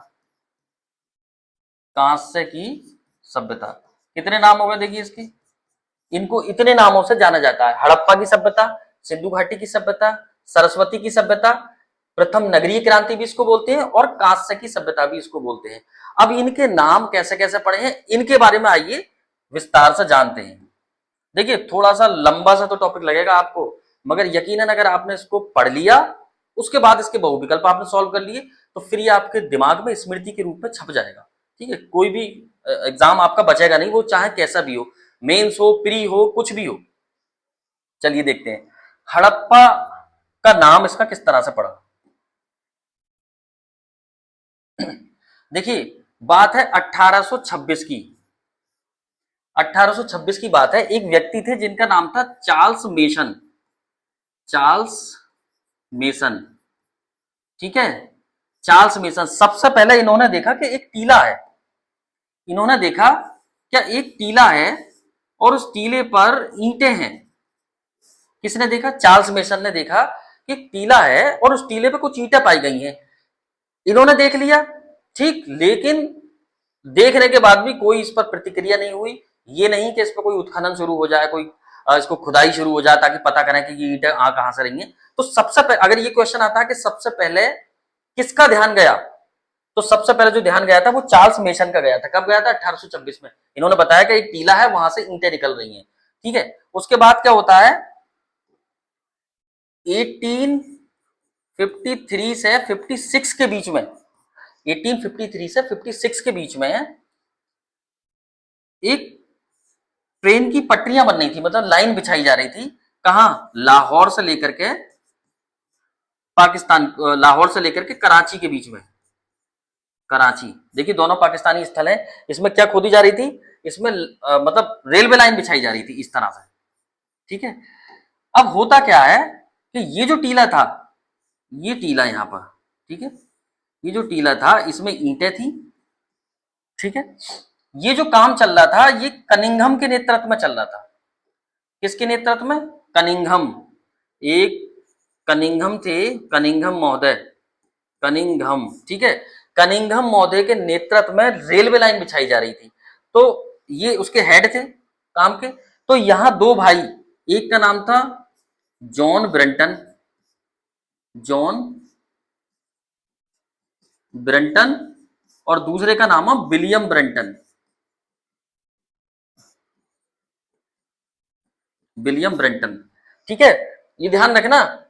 कांस्य की सभ्यता। कितने नाम हो गए देखिए इसके, इनको इतने नामों से जाना जाता है, हड़प्पा की सभ्यता, सिंधु घाटी की सभ्यता, सरस्वती की सभ्यता, प्रथम नगरीय क्रांति भी इसको बोलते हैं, और कांस्य की सभ्यता भी इसको बोलते हैं। अब इनके नाम कैसे कैसे पड़े हैं, इनके बारे में आइए विस्तार से जानते हैं। देखिए थोड़ा सा लंबा सा तो टॉपिक लगेगा आपको, मगर यकीनन अगर आपने इसको पढ़ लिया, उसके बाद इसके बहुविकल्प आपने सॉल्व कर लिए, तो फिर ये आपके दिमाग में स्मृति के रूप में छप जाएगा, ठीक है। कोई भी एग्जाम आपका बचेगा नहीं, वो चाहे कैसा भी हो, मेंस हो, प्री हो, कुछ भी हो। चलिए देखते हैं हड़प्पा का नाम इसका किस तरह से पड़ा। देखिए बात है 1826 की, 1826 की बात है। एक व्यक्ति थे जिनका नाम था चार्ल्स मेसन, चार्ल्स मेसन, ठीक है। चार्ल्स मेसन, सबसे पहले इन्होंने देखा कि एक टीला है, इन्होंने देखा क्या एक टीला है और उस टीले पर ईंटें हैं। किसने देखा, चार्ल्स मेसन ने देखा कि टीला है और उस टीले पे कुछ ईंटें पाई गई हैं। इन्होंने देख लिया, ठीक, लेकिन देखने के बाद भी कोई इस पर प्रतिक्रिया नहीं हुई। ये नहीं कि इस पर कोई उत्खनन शुरू हो जाए, कोई इसको खुदाई शुरू हो जाए ताकि पता करें कि ये ईंटें कहां से रही हैं। तो सबसे पहले अगर ये क्वेश्चन आता है कि सबसे पहले किसका ध्यान गया, तो सबसे पहले जो ध्यान गया था वो चार्ल्स मेसन का गया था। कब गया था, 1826 में। इन्होंने बताया कि एक टीला है, वहां से ईंटें निकल रही हैं, ठीक है। उसके बाद क्या होता है, 1853 से 56 के बीच में, 1853 से 56 के बीच में एक ट्रेन की पटरियां बन रही थी, मतलब लाइन बिछाई जा रही थी। कहां, लाहौर से लेकर के पाकिस्तान, लाहौर से लेकर के कराची के बीच में, कराची, देखिए दोनों पाकिस्तानी स्थल है। इसमें क्या खोदी जा रही थी, इसमें मतलब रेलवे लाइन बिछाई जा रही थी इस तरह से, ठीक है। अब होता क्या है कि ये जो टीला था, ये टीला यहां पर, ठीक है, ये जो टीला था इसमें ईंटें थी, ठीक है। ये जो काम चल रहा था ये कनिंघम के नेतृत्व में चल रहा था। किसके नेतृत्व में, कनिंघम, एक कनिंघम थे, कनिंघम महोदय, कनिंघम, ठीक है। कनिंघम महोदय के नेतृत्व में रेलवे लाइन बिछाई जा रही थी, तो ये उसके हेड थे काम के। तो यहां दो भाई, एक का नाम था जॉन ब्रंटन, जॉन ब्रंटन, और दूसरे का नाम है विलियम ब्रंटन, विलियम ब्रंटन, ठीक है। ये ध्यान रखना,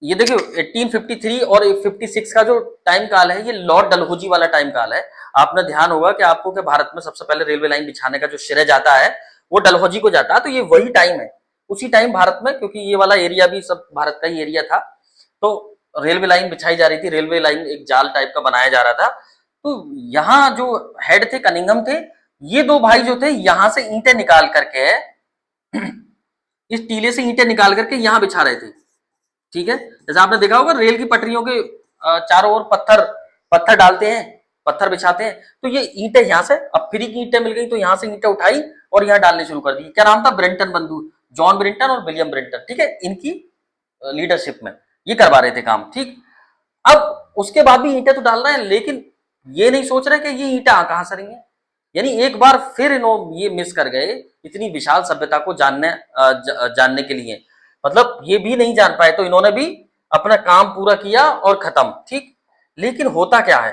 ये देखियो 1853 और 56 का जो टाइम काल है ये लॉर्ड डलहौजी वाला टाइम काल है। आपने ध्यान होगा कि आपको कि भारत में सबसे पहले रेलवे लाइन बिछाने का जो श्रेय जाता है वो डलहौजी को जाता है, तो ये वही टाइम है। उसी टाइम भारत में, क्योंकि ये वाला एरिया भी सब भारत का ही एरिया था, तो रेलवे लाइन बिछाई जा रही थी, रेलवे लाइन एक जाल टाइप का बनाया जा रहा था। तो यहाँ जो हेड थे कनिंघम थे, ये दो भाई जो थे यहां से ईंटें निकाल करके इस टीले से ईंटें निकाल करके यहां बिछा रहे थे। ठीक है, जैसे आपने देखा होगा रेल की पटरियों के चारों ओर पत्थर पत्थर डालते हैं, पत्थर बिछाते हैं, तो ये ईंटें यहां से, अब फ्री की ईंटें मिल गई तो यहां से ईंटें उठाई और यहां डालने शुरू कर दी। क्या नाम था? ब्रेंटन बंधु, जॉन ब्रेंटन और विलियम ब्रेंटन। ठीक है, इनकी लीडरशिप में ये करवा रहे थे काम। ठीक, अब उसके बाद भी ईंटें तो डाल रहे हैं, लेकिन ये नहीं सोच रहे कि ये ईंटें कहां से रहेंगे। यानी एक बार फिर इन्होंने ये मिस कर गए इतनी विशाल सभ्यता को जानने के लिए, मतलब ये भी नहीं जान पाए, तो इन्होंने भी अपना काम पूरा किया और खत्म। ठीक, लेकिन होता क्या है,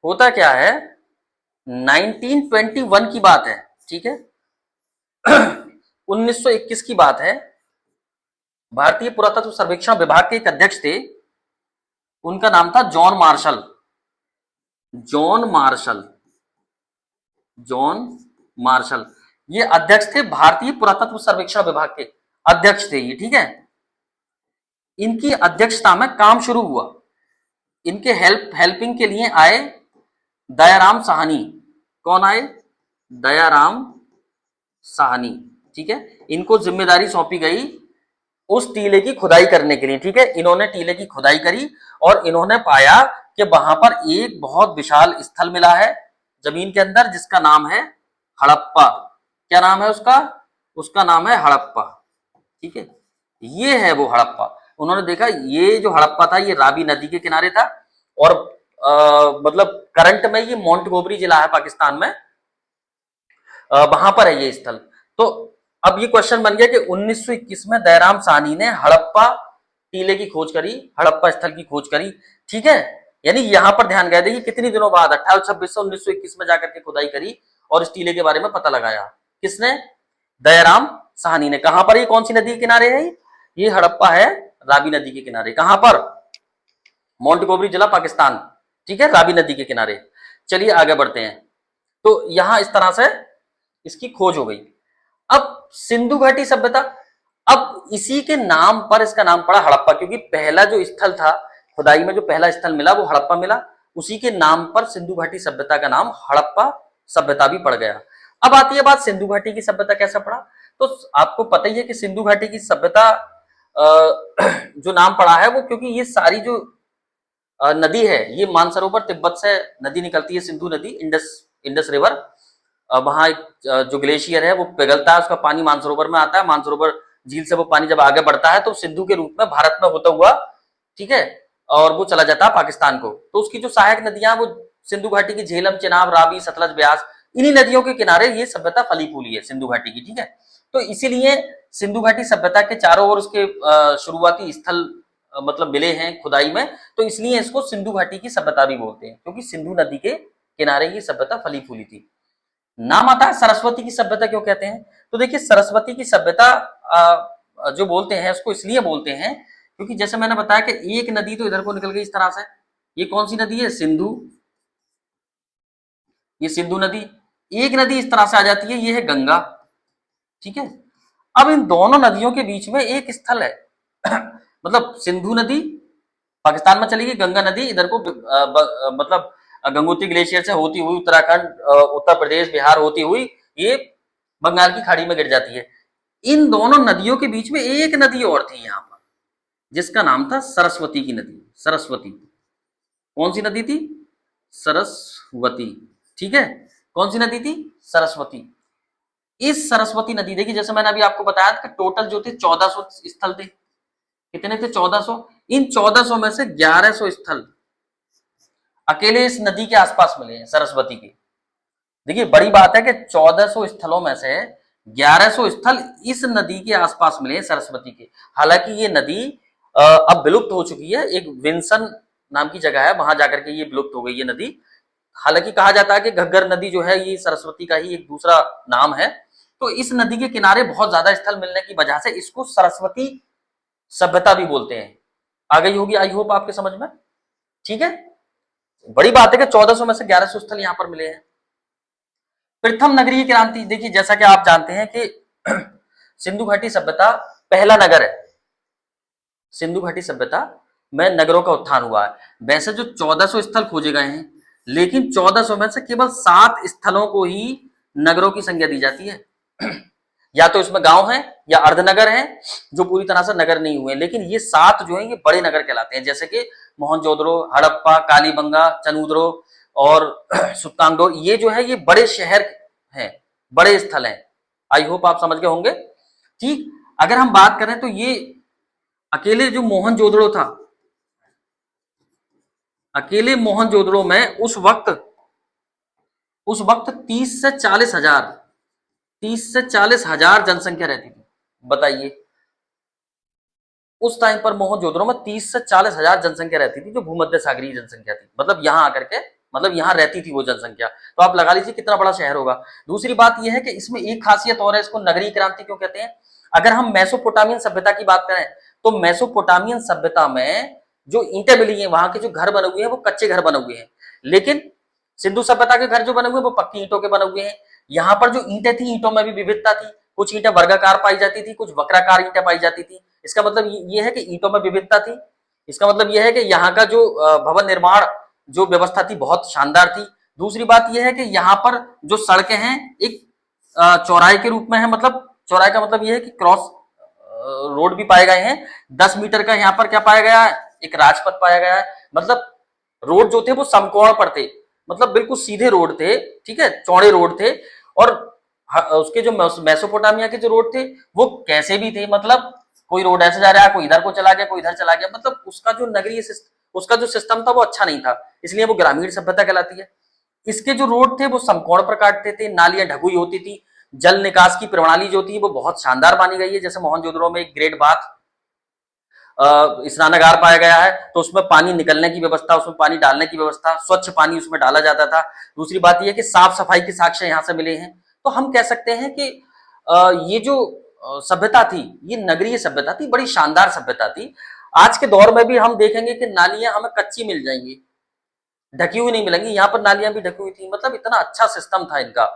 होता क्या है, 1921 की बात है। ठीक है, 1921 की बात है। भारतीय पुरातत्व सर्वेक्षण विभाग के एक अध्यक्ष थे, उनका नाम था John Marshall. John Marshall, John Marshall, ये अध्यक्ष थे, भारतीय पुरातत्व सर्वेक्षण विभाग के अध्यक्ष थे ये। ठीक है, इनकी अध्यक्षता में काम शुरू हुआ। इनके हेल्पिंग के लिए आए दयाराम साहनी। कौन आए? दयाराम साहनी। ठीक है, इनको जिम्मेदारी सौंपी गई उस टीले की खुदाई करने के लिए। ठीक है, इन्होंने टीले की खुदाई करी और इन्होंने पाया कि वहां पर एक बहुत विशाल स्थल मिला है जमीन के अंदर, जिसका नाम है हड़प्पा। क्या नाम है उसका? उसका नाम है हड़प्पा। ठीक है, ये है वो हड़प्पा। उन्होंने देखा ये जो हड़प्पा था ये रावी नदी के किनारे था और मतलब करंट में ये मोंटगोमरी जिला है पाकिस्तान में, वहां पर है ये स्थल। तो अब ये क्वेश्चन बन गया कि 1921 में दयाराम साहनी ने हड़प्पा टीले की खोज करी, हड़प्पा स्थल की खोज करी। ठीक है, यानी यहां पर ध्यान गया, देखिए कितनी दिनों बाद 1826 में जाकर के खुदाई करी और इस टीले के बारे में पता लगाया। किसने? दयाराम साहनी ने। कहां पर? ये कौन सी नदी के किनारे है? ये हड़प्पा है रावी नदी के किनारे। कहां पर? मोंटगोमरी जिला पाकिस्तान। ठीक है, रावी नदी के किनारे। चलिए आगे बढ़ते हैं। तो यहां इस तरह से इसकी खोज हो गई। अब सिंधु घाटी सभ्यता, अब इसी के नाम पर इसका नाम पड़ा हड़प्पा, क्योंकि पहला जो स्थल था खुदाई में, जो पहला स्थल मिला वो हड़प्पा मिला, उसी के नाम पर सिंधु घाटी सभ्यता का नाम हड़प्पा सभ्यता भी पड़ गया। अब आती है बात सिंधु घाटी की सभ्यता कैसा पड़ा। तो आपको पता ही है कि सिंधु घाटी की सभ्यता जो नाम पड़ा है वो, क्योंकि ये सारी जो नदी है, ये मानसरोवर तिब्बत से नदी निकलती है, सिंधु नदी, इंडस रिवर। वहां एक जो ग्लेशियर है वो पिघलता है, उसका पानी मानसरोवर में आता है, मानसरोवर झील से वो पानी जब आगे बढ़ता है तो सिंधु के रूप में भारत में होता हुआ, ठीक है, और वो चला जाता है पाकिस्तान को। तो उसकी जो सहायक नदियां वो सिंधु घाटी की झेलम, चिनाब, रावी, सतलज, ब्यास, इन्हीं नदियों के किनारे ये सभ्यता फली फूली है सिंधु घाटी की। ठीक है, तो इसीलिए सिंधु घाटी सभ्यता के चारों ओर उसके शुरुआती स्थल मतलब मिले हैं खुदाई में, तो इसलिए इसको सिंधु घाटी की सभ्यता भी बोलते हैं, क्योंकि सिंधु नदी के किनारे ये सभ्यता फली फूली थी। नाम आता है सरस्वती की सभ्यता क्यों कहते हैं? तो देखिए सरस्वती की सभ्यता जो बोलते हैं उसको इसलिए बोलते हैं क्योंकि जैसे मैंने बताया कि एक नदी तो इधर को निकल गई इस तरह से। ये कौन सी नदी है? सिंधु। ये सिंधु नदी। एक नदी इस तरह से आ जाती है, ये है गंगा। ठीक है, अब इन दोनों नदियों के बीच में एक स्थल है मतलब सिंधु नदी पाकिस्तान में चली गई, गंगा नदी इधर को मतलब गंगोत्री ग्लेशियर से होती हुई उत्तराखंड, उत्तर प्रदेश, बिहार होती हुई ये बंगाल की खाड़ी में गिर जाती है। इन दोनों नदियों के बीच में एक नदी और थी यहां पर, जिसका नाम था सरस्वती की नदी। सरस्वती। कौन सी नदी थी? सरस्वती। ठीक है, कौन सी नदी थी? सरस्वती। इस सरस्वती नदी, देखिए जैसे मैंने अभी आपको बताया कि टोटल जो थे 1400 स्थल थे। कितने थे? 1400। इन 1400 में से 1100 स्थल अकेले इस नदी के आसपास मिले हैं, सरस्वती के। देखिए बड़ी बात है कि 1400 स्थलों में से 1100 स्थल इस नदी के आसपास मिले हैं, सरस्वती के। हालांकि ये नदी अब विलुप्त हो चुकी है, एक विंसन नाम की जगह है, वहां जाकर के ये विलुप्त हो गई ये नदी। हालांकि कहा जाता है कि घग्गर नदी जो है ये सरस्वती का ही एक दूसरा नाम है। तो इस नदी के किनारे बहुत ज्यादा स्थल मिलने की वजह से इसको सरस्वती सभ्यता भी बोलते हैं। आ गई होगी आई होप आपके समझ में। ठीक है, बड़ी बात है कि 1400 में से 1100 स्थल यहां पर मिले हैं। प्रथम नगरीय क्रांति, देखिए जैसा कि आप जानते हैं कि सिंधु घाटी सभ्यता पहला नगर है। सिंधु घाटी सभ्यता में नगरों का उत्थान हुआ है। वैसे जो 1400 स्थल खोजे गए हैं, लेकिन 1400 में से केवल 7 स्थलों को ही नगरों की संज्ञा दी जाती है। या तो इसमें गांव है या अर्धनगर है जो पूरी तरह से नगर नहीं हुए, लेकिन ये 7 जो है ये बड़े नगर कहलाते हैं, जैसे कि मोहनजोदड़ो, हड़प्पा, कालीबंगा, चनूद्रो और सुत्तांगडो। ये जो है ये बड़े शहर हैं, बड़े स्थल हैं। आई होप आप समझ गए होंगे। ठीक, अगर हम बात करें तो ये अकेले जो मोहनजोदड़ो था, अकेले मोहनजोदड़ो में उस वक्त 30 से 40 हजार जनसंख्या रहती थी। बताइए, उस टाइम पर मोहनजोदड़ो में 30 से 40 हजार जनसंख्या रहती थी, जो भूमध्य सागरीय जनसंख्या थी, मतलब यहां आकर के, मतलब यहां रहती थी वो जनसंख्या। तो आप लगा लीजिए कितना बड़ा शहर होगा। दूसरी बात यह है कि इसमें एक खासियत और है, इसको नगरीय क्रांति क्यों कहते हैं। अगर हम मेसोपोटामियन सभ्यता की बात करें तो मेसोपोटामियन सभ्यता में जो ईंटें मिली हैं, वहां के जो घर बने हुए हैं वो कच्चे घर बने हुए हैं, लेकिन सिंधु सभ्यता के घर जो बने हुए हैं वो पक्की ईंटों के बने हुए हैं। यहाँ पर जो ईंटें थी, ईंटों में भी विविधता थी, कुछ ईंटें वर्गाकार पाई जाती थी, कुछ वक्राकार ईंटें पाई जाती थी। इसका मतलब ये है कि ईंटों में विविधता थी। इसका मतलब यह है कि यहाँ का जो भवन निर्माण जो व्यवस्था थी बहुत शानदार थी। दूसरी बात यह है कि यहाँ पर जो सड़कें हैं एक चौराहे के रूप में है, मतलब चौराहे का मतलब यह है कि क्रॉस रोड भी पाए गए हैं। 10 मीटर का यहाँ पर क्या पाया गया है, एक राजपथ पाया गया है। मतलब रोड जो थे वो समकोण पर थे, मतलब बिल्कुल सीधे रोड थे, ठीक है, चौड़े रोड थे। और उसके जो मेसोपोटामिया के जो रोड थे वो कैसे भी थे, मतलब कोई रोड ऐसे जा रहा है, कोई इधर को चला गया, कोई इधर चला गया, मतलब उसका जो नगरीय उसका जो सिस्टम था वो अच्छा नहीं था, इसलिए वो ग्रामीण सभ्यता कहलाती है। इसके जो रोड थे वो समकोण पर काटते थे, नालियां ढकी होती थी, जल निकास की प्रणाली जो थी वो बहुत शानदार मानी गई है। जैसे मोहनजोदड़ो में एक ग्रेट बाथ स्नानागार पाया गया है, तो उसमें पानी निकलने की व्यवस्था, उसमें पानी डालने की व्यवस्था, स्वच्छ पानी उसमें डाला जाता था। दूसरी बात यह कि साफ सफाई के साक्ष्य यहाँ से मिले हैं। तो हम कह सकते हैं कि ये जो सभ्यता थी ये नगरीय सभ्यता थी, बड़ी शानदार सभ्यता थी। आज के दौर में भी हम देखेंगे कि नालियां हमें कच्ची मिल जाएंगी, ढकी हुई नहीं मिलेंगी। यहाँ पर नालियां भी ढकी हुई थी, मतलब इतना अच्छा सिस्टम था इनका,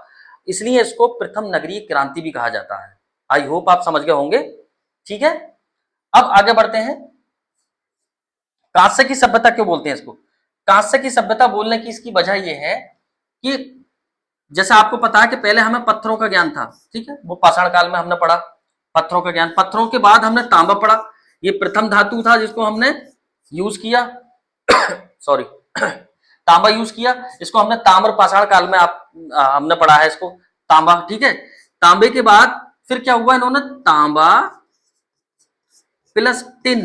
इसलिए इसको प्रथम नगरीय क्रांति भी कहा जाता है। आई होप आप समझ गए होंगे। ठीक है, अब आगे बढ़ते हैं। कांस्य की सभ्यता क्यों बोलते हैं इसको। कांस्य की सभ्यता बोलने की इसकी वजह यह है कि जैसे आपको पता है कि पहले हमें पत्थरों का ज्ञान था, ठीक है, वो पाषाण काल में हमने पढ़ा पत्थरों का ज्ञान। पत्थरों के बाद हमने तांबा पढ़ा, ये प्रथम धातु था जिसको हमने यूज किया सॉरी तांबा यूज किया, इसको हमने ताम्र पाषाण काल में हमने पढ़ा है इसको, तांबा, ठीक है। तांबे के बाद फिर क्या हुआ, इन्होंने तांबा प्लस टिन,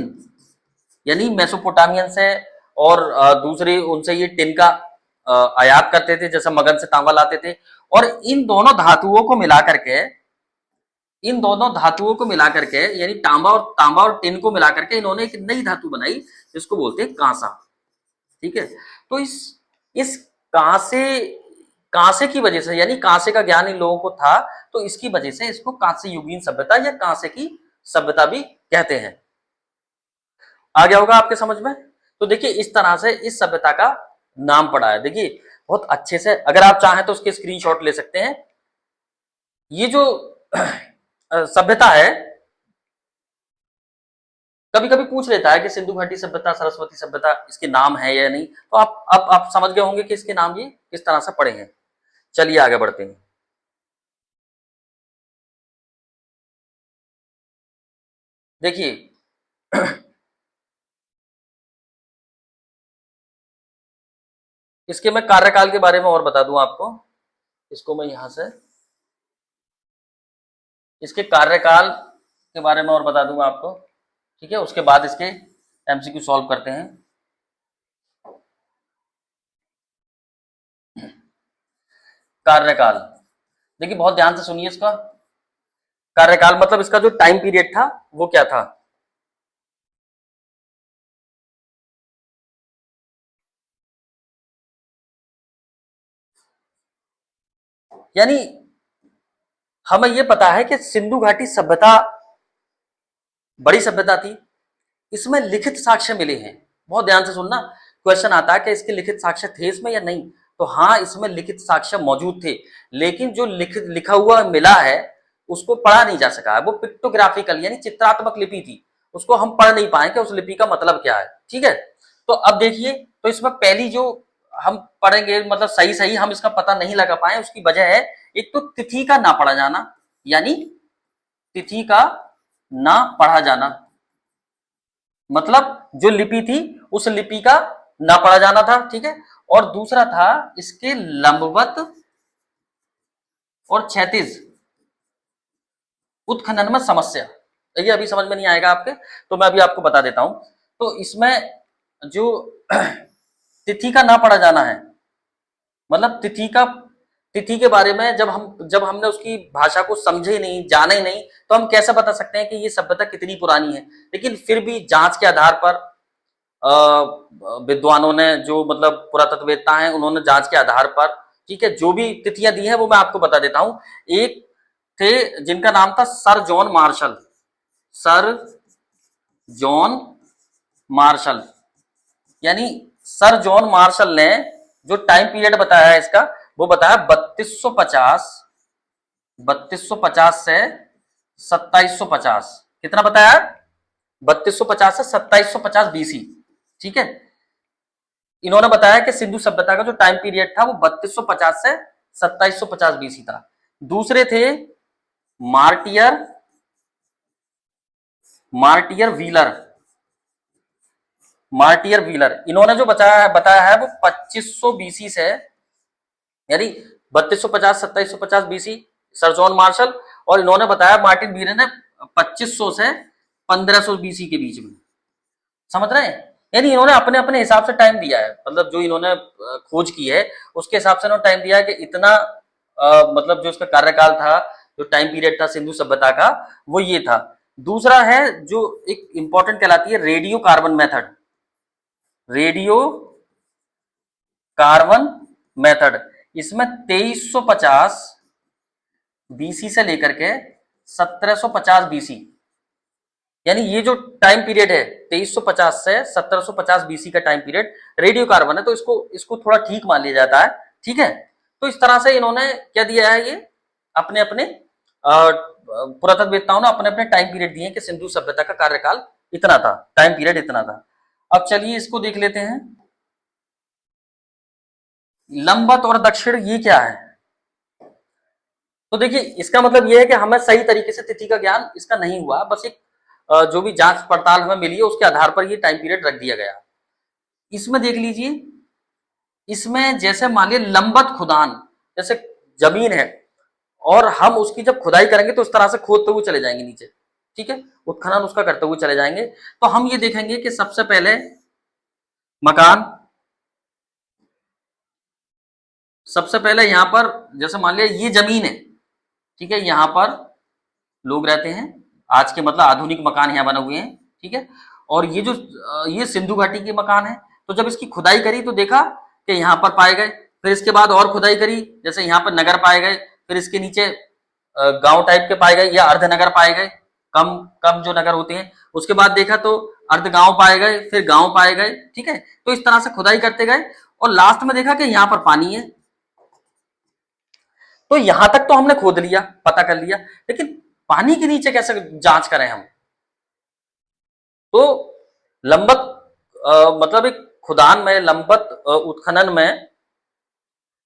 यानी मेसोपोटामियन से और दूसरे उनसे ये टिन का आयात करते थे, जैसे मगध से तांबा लाते थे। और इन दोनों धातुओं को मिलाकर के यानी तांबा और टिन को मिलाकर के इन्होंने एक नई धातु बनाई जिसको बोलते हैं कांसा। ठीक है, तो इस कांसे की वजह से, यानी कांसे का ज्ञान इन लोगों को था, तो इसकी वजह से इसको कांस्य युगीन सभ्यता या कांसे की सभ्यता भी कहते हैं। आ गया होगा आपके समझ में। तो देखिए इस तरह से इस सभ्यता का नाम पड़ा है। देखिए बहुत अच्छे से, अगर आप चाहें तो उसके स्क्रीनशॉट ले सकते हैं। ये जो सभ्यता है कभी कभी पूछ लेता है कि सिंधु घाटी सभ्यता, सरस्वती सभ्यता, इसके नाम है या नहीं, तो आप समझ गए होंगे कि इसके नाम ये किस तरह से पड़े हैं। चलिए आगे बढ़ते हैं। देखिए इसके मैं कार्यकाल के बारे में और बता दूं आपको, इसको मैं यहां से इसके कार्यकाल के बारे में और बता दूंगा आपको, ठीक है। उसके बाद इसके एमसीक्यू सॉल्व करते हैं। कार्यकाल, देखिए बहुत ध्यान से सुनिए इसका। कार्यकाल मतलब इसका जो टाइम पीरियड था वो क्या था। यानी हमें यह पता है कि सिंधु घाटी सभ्यता बड़ी सभ्यता थी, इसमें लिखित साक्ष्य मिले हैं। बहुत ध्यान से सुनना, क्वेश्चन आता है कि इसके लिखित साक्ष्य थे इसमें या नहीं, तो हाँ इसमें लिखित साक्ष्य मौजूद थे, लेकिन जो लिखा हुआ मिला है उसको पढ़ा नहीं जा सका है। वो पिक्टोग्राफिकल यानी चित्रात्मक लिपि थी, उसको हम पढ़ नहीं पाए कि उस लिपि का मतलब क्या है, ठीक है। तो अब देखिए, तो इसमें पहली जो हम पढ़ेंगे, मतलब सही हम इसका पता नहीं लगा पाए, उसकी वजह है एक तो तिथि का ना पढ़ा जाना, यानी तिथि का ना पढ़ा जाना, मतलब जो लिपि थी उस लिपि का ना पढ़ा जाना था, ठीक है। और दूसरा था इसके लंबवत और क्षैतिज उत्खनन में समस्या। ये अभी समझ में नहीं आएगा आपके, तो मैं अभी आपको बता देता हूं। तो इसमें जो तिथि का ना पढ़ा जाना है, मतलब तिथि के बारे में जब हमने उसकी भाषा को समझे ही नहीं, जाने ही नहीं, तो हम कैसे बता सकते हैं कि ये सभ्यता कितनी पुरानी है। लेकिन फिर भी जांच के आधार पर विद्वानों ने, जो मतलब पुरातत्ववेत्ता हैं, उन्होंने जांच के आधार पर, ठीक है, जो भी तिथियां दी हैं वो मैं आपको बता देता हूं। एक थे जिनका नाम था sir John Marshall, sir John Marshall, यानी सर जॉन मार्शल ने जो टाइम पीरियड बताया है इसका, वो बताया 3250 से 2750। कितना बताया? 3250 से 2750 बीसी, ठीक है। इन्होंने बताया कि सिंधु सभ्यता का जो टाइम पीरियड था वो 3250 से 2750 बीसी था। दूसरे थे martyr martyr wheeler, martyr wheeler, इन्होंने जो बताया है वो 2500 बीसी से, यानी 3250 2750 बीसी सर जॉन मार्शल, और इन्होंने बताया मार्टिन व्हीलर ने 2500 से 1500 बीसी के बीच में। समझ रहे हैं? यानी इन्होंने अपने अपने हिसाब से टाइम दिया है, मतलब जो इन्होंने खोज की है उसके हिसाब से इन्होंने टाइम दिया है कि इतना मतलब जो इसका कार्यकाल था, जो टाइम पीरियड था सिंधु सभ्यता का, वो ये था। दूसरा है जो एक इंपॉर्टेंट कहलाती है radio carbon method, radio carbon method. इसमें 2350 बीसी से लेकर के 1750 बीसी, यानी ये जो टाइम पीरियड है 2350 से 1750 बीसी का टाइम पीरियड रेडियो कार्बन है, तो इसको इसको थोड़ा ठीक मान लिया जाता है, ठीक है। तो इस तरह से इन्होंने क्या दिया है, ये अपने अपने पुरातत्ववेत्ताओं ने अपने अपने टाइम पीरियड दिए कि सिंधु सभ्यता का कार्यकाल इतना था, टाइम पीरियड इतना था। अब चलिए इसको देख लेते हैं, लंबत और दक्षिण ये क्या है। तो देखिए इसका मतलब ये है कि हमें सही तरीके से तिथि का ज्ञान इसका नहीं हुआ, बस एक जो भी जांच पड़ताल हमें मिली है उसके आधार पर ये टाइम पीरियड रख दिया गया। इसमें देख लीजिए, इसमें जैसे मान लीजिए लंबत खुदान, जैसे जमीन है और हम उसकी जब खुदाई करेंगे तो इस तरह से खोदते हुए चले जाएंगे नीचे, ठीक है, उत्खनन उसका करते हुए चले जाएंगे। तो हम ये देखेंगे कि सबसे पहले मकान, सबसे पहले यहां पर जैसे मान लिया ये जमीन है, ठीक है, यहां पर लोग रहते हैं, आज के मतलब आधुनिक मकान यहाँ बने हुए हैं, ठीक है। और ये जो ये सिंधु घाटी के मकान है, तो जब इसकी खुदाई करी तो देखा कि यहाँ पर पाए गए, फिर इसके बाद और खुदाई करी, जैसे यहाँ पर नगर पाए गए, फिर इसके नीचे गांव टाइप के पाए गए या अर्ध नगर पाए गए, कम कम जो नगर होते हैं। उसके बाद देखा तो अर्ध गांव पाए गए, फिर गांव पाए गए, ठीक है। तो इस तरह से खुदाई करते गए और लास्ट में देखा कि यहाँ पर पानी है। तो यहां तक तो हमने खोद लिया, पता कर लिया, लेकिन पानी के नीचे कैसे जांच करें हम। तो लंबत मतलब एक खुदान में, लंबत उत्खनन में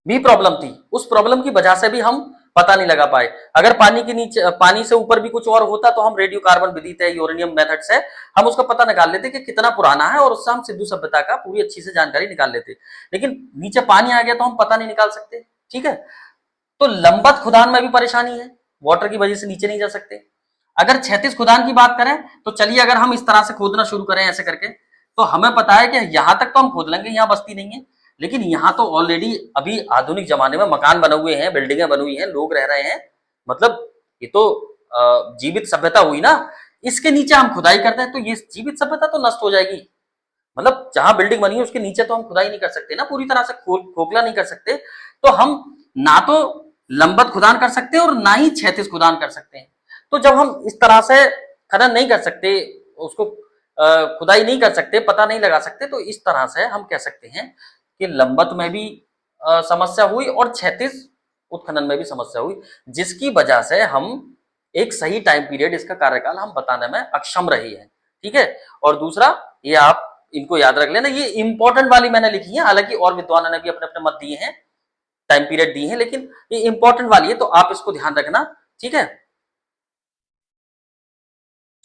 भी प्रॉब्लम थी, उस प्रॉब्लम की वजह से भी हम पता नहीं लगा पाए। अगर पानी के नीचे, पानी से ऊपर भी कुछ और होता तो हम रेडियो कार्बन विधि थे, यूरेनियम मेथड से हम उसका पता निकाल लेते कि कितना पुराना है, और उससे हम सिंधु सभ्यता का पूरी अच्छी से जानकारी निकाल लेते। लेकिन नीचे पानी आ गया तो हम पता नहीं निकाल सकते, ठीक है। तो लंबत खुदान में भी परेशानी है, वाटर की वजह से नीचे नहीं जा सकते। अगर क्षैतिज खुदान की बात करें तो चलिए, अगर हम इस तरह से खोदना शुरू करें ऐसे करके, तो हमें पता है कि यहां तक तो हम खोद लेंगे, यहां बस्ती नहीं है, लेकिन यहां तो ऑलरेडी अभी आधुनिक जमाने में मकान बने हुए हैं, बिल्डिंगें बनी हुई हैं, लोग रह रहे हैं, मतलब ये तो जीवित सभ्यता हुई ना। इसके नीचे हम खुदाई करते हैं तो ये जीवित सभ्यता तो नष्ट हो जाएगी। मतलब जहां बिल्डिंग बनी है उसके नीचे तो हम खुदाई नहीं कर सकते ना, पूरी तरह से खोखला नहीं कर सकते। तो हम ना तो लंबत खुदान कर सकते हैं और ना ही क्षैतिज खुदान कर सकते हैं। तो जब हम इस तरह से खनन नहीं कर सकते, उसको खुदाई नहीं कर सकते, पता नहीं लगा सकते, तो इस तरह से हम कह सकते हैं कि लंबत में भी समस्या हुई और क्षैतिज उत्खनन में भी समस्या हुई, जिसकी वजह से हम एक सही टाइम पीरियड, इसका कार्यकाल हम बताने में अक्षम रही है, ठीक है। और दूसरा, ये आप इनको याद रख लेना, ये इंपॉर्टेंट वाली मैंने लिखी है, हालांकि और विद्वानों ने भी अपने अपने मत दिए हैं। टाइम पीरियड दी है, लेकिन ये इंपॉर्टेंट वाली है तो आप इसको ध्यान रखना, ठीक है।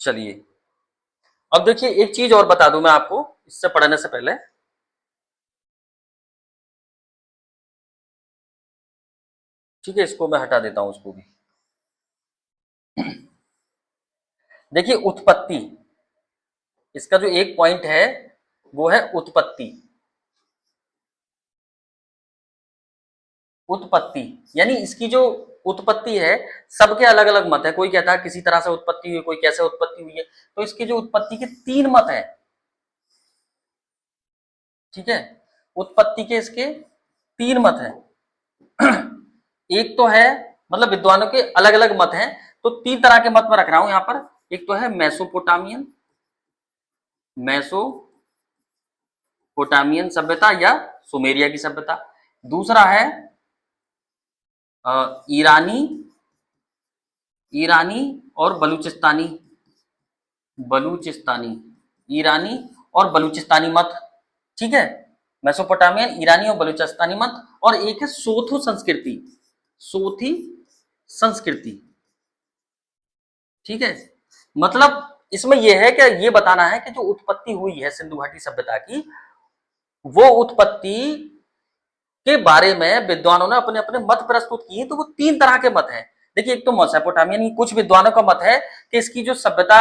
चलिए अब देखिए एक चीज और बता दूं मैं आपको इससे पढ़ने से पहले। ठीक है, इसको मैं हटा देता हूं उसको भी। देखिए उत्पत्ति, इसका जो एक पॉइंट है वो है उत्पत्ति। उत्पत्ति यानी इसकी जो उत्पत्ति है, सबके अलग अलग मत है। कोई कहता है किसी तरह से उत्पत्ति हुई, कोई कैसे उत्पत्ति हुई है। तो इसकी जो उत्पत्ति के तीन मत है, ठीक है, उत्पत्ति के इसके तीन मत है। एक तो है, मतलब विद्वानों के अलग अलग मत हैं, तो तीन तरह के मत में रख रहा हूं यहां पर। एक तो है मेसोपोटामियन, मेसोपोटामियन सभ्यता या सुमेरिया की सभ्यता। दूसरा है ईरानी, ईरानी और बलूचिस्तानी, बलूचिस्तानी, ईरानी और बलूचिस्तानी मत, ठीक है। मेसोपोटामियन, ईरानी और बलूचिस्तानी मत। और एक है सोथो संस्कृति, सोथी संस्कृति, ठीक है। मतलब इसमें यह है कि ये बताना है कि जो उत्पत्ति हुई है सिंधु घाटी सभ्यता की, वो उत्पत्ति के बारे में विद्वानों ने अपने अपने मत प्रस्तुत किए। तो वो तीन तरह के मत हैं। देखिए एक तो मेसोपोटामियन, कुछ विद्वानों का मत है कि इसकी जो सभ्यता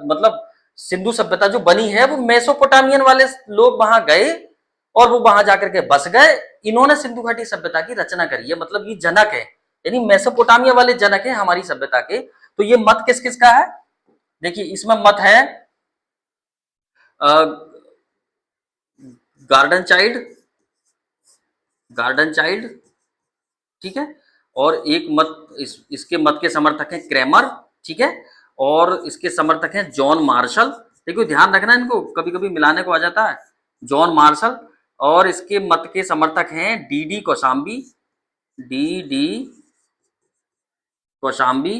मतलब सिंधु सभ्यता जो बनी है वो मेसोपोटामियन वाले लोग वहां गए और वो वहां जाकर के बस गए, इन्होंने सिंधु घाटी सभ्यता की रचना करी है। मतलब ये जनक है, यानी मेसोपोटामिया वाले जनक है हमारी सभ्यता के। तो ये मत किस किस का है? देखिए इसमें मत है गार्डन चाइल्ड, गार्डन चाइल्ड, ठीक है। और एक मत इसके मत के समर्थक हैं क्रेमर, ठीक है। और इसके समर्थक हैं जॉन मार्शल। देखो ध्यान रखना, इनको कभी कभी मिलाने को आ जाता है, जॉन मार्शल। और इसके मत के समर्थक हैं D D Kaushambi, D D Kaushambi,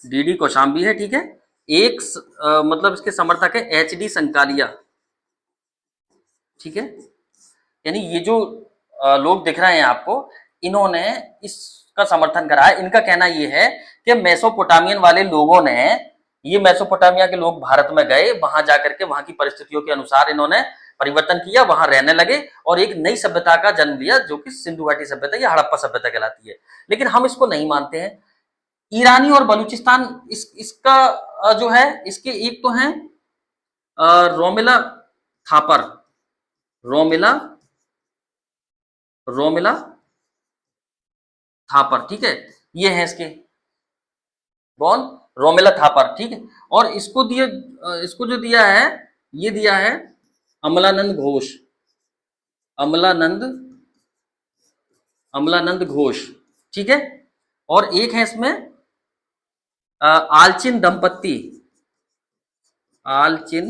D D Kaushambi है, ठीक है। एक मतलब इसके समर्थक है एच डी संकालिया, ठीक है। यानी ये जो लोग दिख रहे हैं आपको, इन्होंने इसका समर्थन करा है। इनका कहना ये है कि मेसोपोटामियन वाले लोगों ने, ये मेसोपोटामिया के लोग भारत में गए, वहां जाकर के वहां की परिस्थितियों के अनुसार इन्होंने परिवर्तन किया, वहां रहने लगे और एक नई सभ्यता का जन्म लिया जो कि सिंधु घाटी सभ्यता या हड़प्पा सभ्यता कहलाती है। लेकिन हम इसको नहीं मानते हैं। ईरानी और बलूचिस्तान इसका जो है, इसके एक तो हैं रोमिला थापर, रोमिला, रोमिला थापर, ठीक है। ये है इसके कौन, रोमिला थापर, ठीक है। और इसको दिए, इसको जो दिया है, ये दिया है अमलानंद घोष, अमलानंद, अमलानंद घोष, ठीक है। और एक है इसमें आलचिन दंपत्ति, आलचिन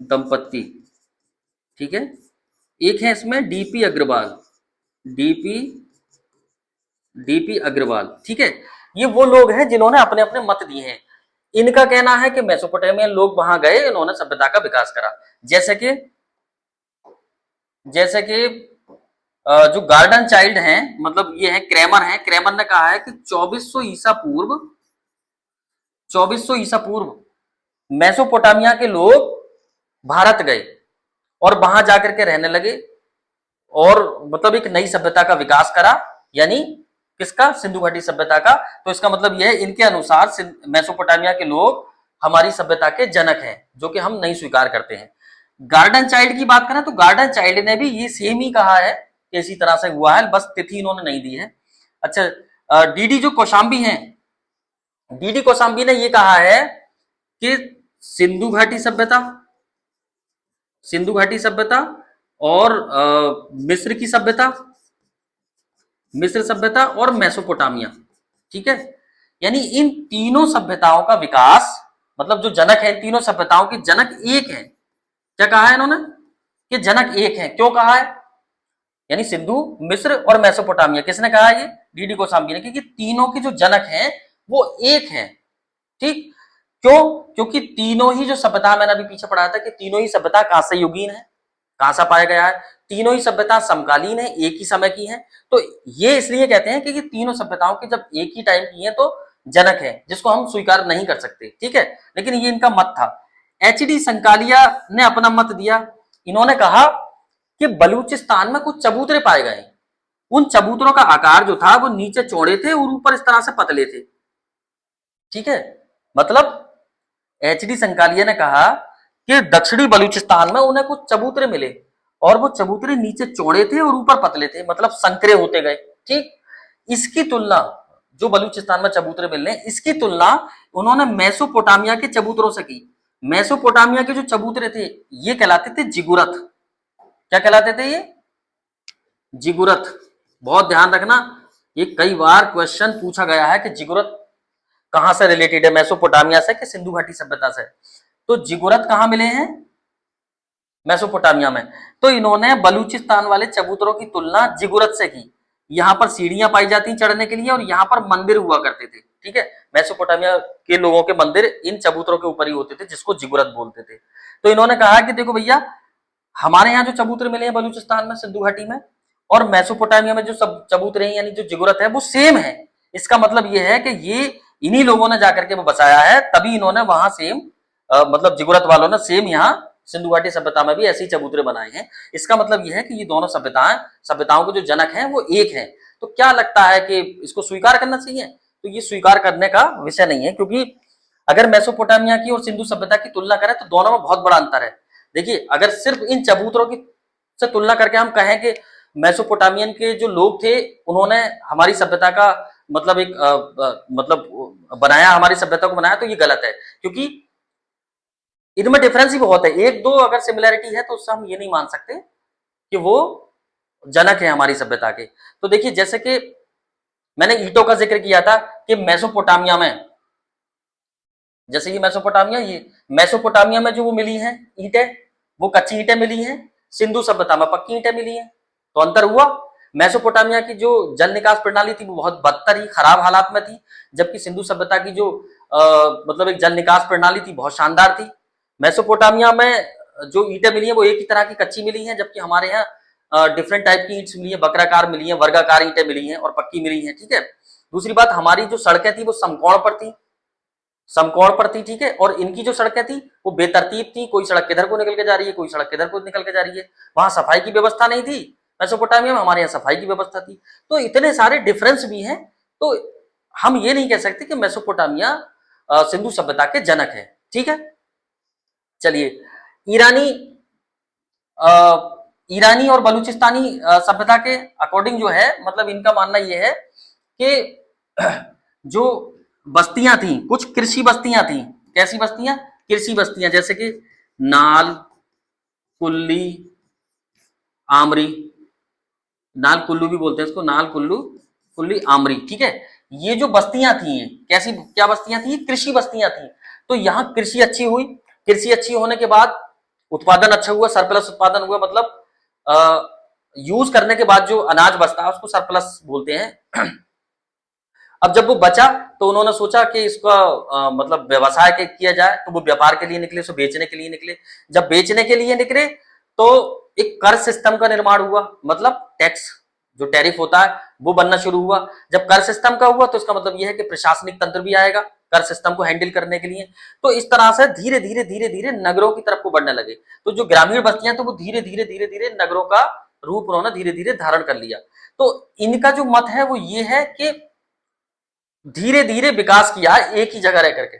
दंपत्ति, ठीक है। एक है इसमें DP Agarwal, DP, DP Agarwal, ठीक है। ये वो लोग हैं जिन्होंने अपने अपने मत दिए हैं। इनका कहना है कि मेसोपोटामियन लोग वहां गए, इन्होंने सभ्यता का विकास करा। जैसे कि जो गार्डन चाइल्ड हैं, मतलब ये है क्रेमर हैं, क्रेमर ने कहा है कि 2400 ईसा पूर्व, 2400 ईसा पूर्व मेसोपोटामिया के लोग भारत गए और वहां जाकर के रहने लगे और मतलब एक नई सभ्यता का विकास करा। यानी किसका, सिंधु घाटी सभ्यता का। तो इसका मतलब यह है, इनके अनुसार मेसोपोटामिया के लोग हमारी सभ्यता के जनक हैं, जो कि हम नहीं स्वीकार करते हैं। गार्डन चाइल्ड की बात करें तो गार्डन चाइल्ड ने भी ये सेम ही कहा है, इसी तरह से हुआ है, बस तिथि इन्होंने नहीं दी है। अच्छा, डीडी जो कौशाम्बी हैं, डीडी कौशाम्बी ने ये कहा है कि सिंधु घाटी सभ्यता, सिंधु घाटी सभ्यता और मिस्र की सभ्यता, मिस्र सभ्यता और मेसोपोटामिया, ठीक है। यानी इन तीनों सभ्यताओं का विकास, मतलब जो जनक है, तीनों सभ्यताओं के जनक एक हैं। क्या कहा है इन्होंने कि जनक एक है? क्यों कहा है? यानी सिंधु, मिस्र और मेसोपोटामिया, किसने कहा ये? डीडी कौशाम्बी ने, क्योंकि तीनों के जो जनक हैं वो एक हैं, ठीक। क्यों? क्योंकि तीनों ही जो सभ्यता, मैंने अभी पीछे पढ़ाया था कि तीनों ही सभ्यता कांस्य युगीन है। कहां सा पाया गया है? तीनों ही सभ्यता समकालीन है, एक ही समय की है। तो ये इसलिए कहते हैं कि ये तीनों सभ्यताओं के जब एक ही टाइम की है तो जनक है, जिसको हम स्वीकार नहीं कर सकते, ठीक है। लेकिन ये इनका मत था। एच.डी. संकालिया ने अपना मत दिया। इन्होंने कहा कि बलूचिस्तान में कुछ चबूतरे पाए गए। उन चबूतरों का आकार जो था वो नीचे चौड़े थे और ऊपर इस तरह से पतले थे, ठीक है। मतलब एच.डी. संकालिया ने कहा कि दक्षिणी बलूचिस्तान में उन्हें कुछ चबूतरे मिले और वो चबूतरे नीचे चौड़े थे और ऊपर पतले थे, मतलब संकरे होते गए, ठीक। इसकी तुलना, जो बलूचिस्तान में चबूतरे मिल रहे हैं, इसकी तुलना उन्होंने मेसोपोटामिया के चबूतरों से की। मेसोपोटामिया के जो चबूतरे थे ये कहलाते थे जिगुरत। क्या कहलाते थे ये? जिगुरत। बहुत ध्यान रखना, ये कई बार क्वेश्चन पूछा गया है कि जिगुरत कहां से रिलेटेड है, मेसोपोटामिया से कि सिंधु घाटी सभ्यता से। तो जिगुरत कहां मिले हैं? मेसोपोटामिया में। तो इन्होंने बलूचिस्तान वाले चबूतरों की तुलना जिगुरत से की। यहां पर सीढ़ियां पाई जाती चढ़ने के लिए और यहां पर मंदिर हुआ करते थे, ठीक है। मेसोपोटामिया के लोगों के मंदिर इन चबूतरों के ऊपर ही होते थे, जिसको जिगुरत बोलते थे। तो इन्होंने कहा कि देखो भैया, हमारे यहाँ जो चबूतरे मिले हैं बलूचिस्तान में, सिंधु घाटी में, और मेसोपोटामिया में जो सब चबूतरे हैं यानी जो जिगुरत है वो सेम है। इसका मतलब ये है कि ये इन्हीं लोगों ने जाकर के वो बसाया है, तभी इन्होंने वहां सेम मतलब जिगुरत वालों ने सेम यहाँ सिंधु घाटी सभ्यता में भी ऐसे ही चबूतरे बनाए हैं। इसका मतलब यह है कि ये दोनों सभ्यताओं के जो जनक हैं वो एक हैं। तो क्या लगता है कि इसको स्वीकार करना चाहिए? तो ये स्वीकार करने का विषय नहीं है, क्योंकि अगर मेसोपोटामिया की और सिंधु सभ्यता की तुलना करें तो दोनों में बहुत बड़ा अंतर है। देखिए, अगर सिर्फ इन चबूतरों की से तुलना करके हम कहें कि मेसोपोटामियन के जो लोग थे उन्होंने हमारी सभ्यता का मतलब एक मतलब बनाया, हमारी सभ्यता को बनाया, तो ये गलत है, क्योंकि इनमें डिफरेंस ही बहुत है। एक दो अगर सिमिलैरिटी है तो उससे हम ये नहीं मान सकते कि वो जनक है हमारी सभ्यता के। तो देखिए, जैसे कि मैंने ईंटों का जिक्र किया था कि मेसोपोटामिया में, जैसे ये मेसोपोटामिया में जो वो मिली हैं ईंटें, वो कच्ची ईंटें मिली हैं। सिंधु सभ्यता में पक्की ईंटें मिली हैं। तो अंतर हुआ। मेसोपोटामिया की जो जल निकास प्रणाली थी वो बहुत बदतर ही खराब हालात में थी, जबकि सिंधु सभ्यता की जो मतलब एक जल निकास प्रणाली थी बहुत शानदार थी। मेसोपोटामिया में जो ईंटें मिली हैं वो एक ही तरह की कच्ची मिली हैं, जबकि हमारे यहाँ डिफरेंट टाइप की ईंट्स मिली है, बकराकार मिली है, वर्गाकार ईंटें मिली हैं और पक्की मिली हैं, ठीक है। दूसरी बात, हमारी जो सड़कें थी वो समकोण पर थी, ठीक है। और इनकी जो सड़कें थी वो बेतरतीब थी, कोई सड़क किधर को निकल के जा रही है, कोई सड़क किधर को निकल के जा रही है। वहां सफाई की व्यवस्था नहीं थी मेसोपोटामिया में, हमारे यहाँ सफाई की व्यवस्था थी। तो इतने सारे डिफरेंस भी हैं। तो हम ये नहीं कह सकते कि मेसोपोटामिया सिंधु सभ्यता के जनक है, ठीक है। चलिए, ईरानी ईरानी और बलूचिस्तानी सभ्यता के अकॉर्डिंग जो है, मतलब इनका मानना यह है कि जो बस्तियां थी, कुछ कृषि बस्तियां थी। कैसी बस्तियां? कृषि बस्तियां, जैसे कि नाल, कुल्ली, आमरी। नाल कुल्लू भी बोलते हैं इसको, नाल कुल्लू, कुल्ली, आमरी, ठीक है। ये जो बस्तियां थी, कैसी क्या बस्तियां थी? कृषि बस्तियां थी। तो यहाँ कृषि अच्छी हुई। कृषि अच्छी होने के बाद उत्पादन अच्छा हुआ, सरप्लस उत्पादन हुआ, मतलब यूज करने के बाद जो अनाज बचता है उसको सरप्लस बोलते हैं। अब जब वो बचा तो उन्होंने सोचा कि इसका मतलब व्यवसाय किया जाए, तो वो व्यापार के लिए निकले, सो बेचने के लिए निकले। जब बेचने के लिए निकले तो एक कर सिस्टम का निर्माण हुआ, मतलब टैक्स जो टैरिफ होता है वो बनना शुरू हुआ। जब कर सिस्टम का हुआ तो इसका मतलब यह है कि प्रशासनिक तंत्र भी आएगा कर सिस्टम को हैंडल करने के लिए। तो इस तरह से धीरे धीरे धीरे धीरे नगरों की तरफ को बढ़ने लगे। तो जो ग्रामीण बस्तियां तो वो धीरे धीरे धीरे धीरे नगरों का रूप उन्होंने धीरे धीरे धारण कर लिया। तो इनका जो मत है वो ये है कि धीरे धीरे विकास किया है एक ही जगह रह करके,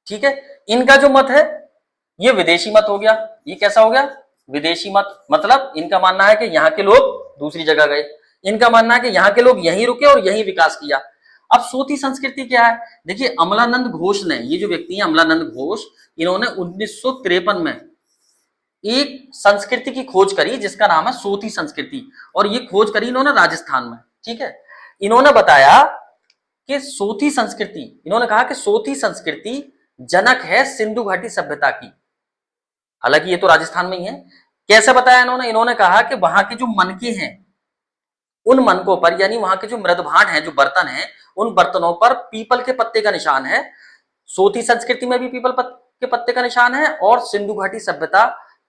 ठीक है। इनका जो मत है ये विदेशी मत हो गया। ये कैसा हो गया? विदेशी मत। मतलब इनका मानना है कि यहाँ के लोग दूसरी जगह गए, इनका मानना है कि यहाँ के लोग यहीं रुके और यहीं विकास किया। अब सोती संस्कृति क्या है? देखिए, अमलानंद घोष ने, ये जो व्यक्ति है अमलानंद घोष, इन्होंने 1953 में एक संस्कृति की खोज करी जिसका नाम है सोती संस्कृति, और ये खोज करी इन्होंने राजस्थान में, ठीक है। इन्होंने बताया कि सोती संस्कृति, इन्होंने कहा कि सोती संस्कृति जनक है सिंधु घाटी सभ्यता की। हालांकि ये तो राजस्थान में ही है। कैसे बताया इन्होंने कहा कि वहां के जो मनके हैं, उन मनकों पर, यानी वहां के जो मृदभांड हैं, जो बर्तन हैं, उन बर्तनों पर पीपल के पत्ते का निशान है। सोती संस्कृति में भी पीपल के पत्ते का निशान है और सिंधु घाटी सभ्यता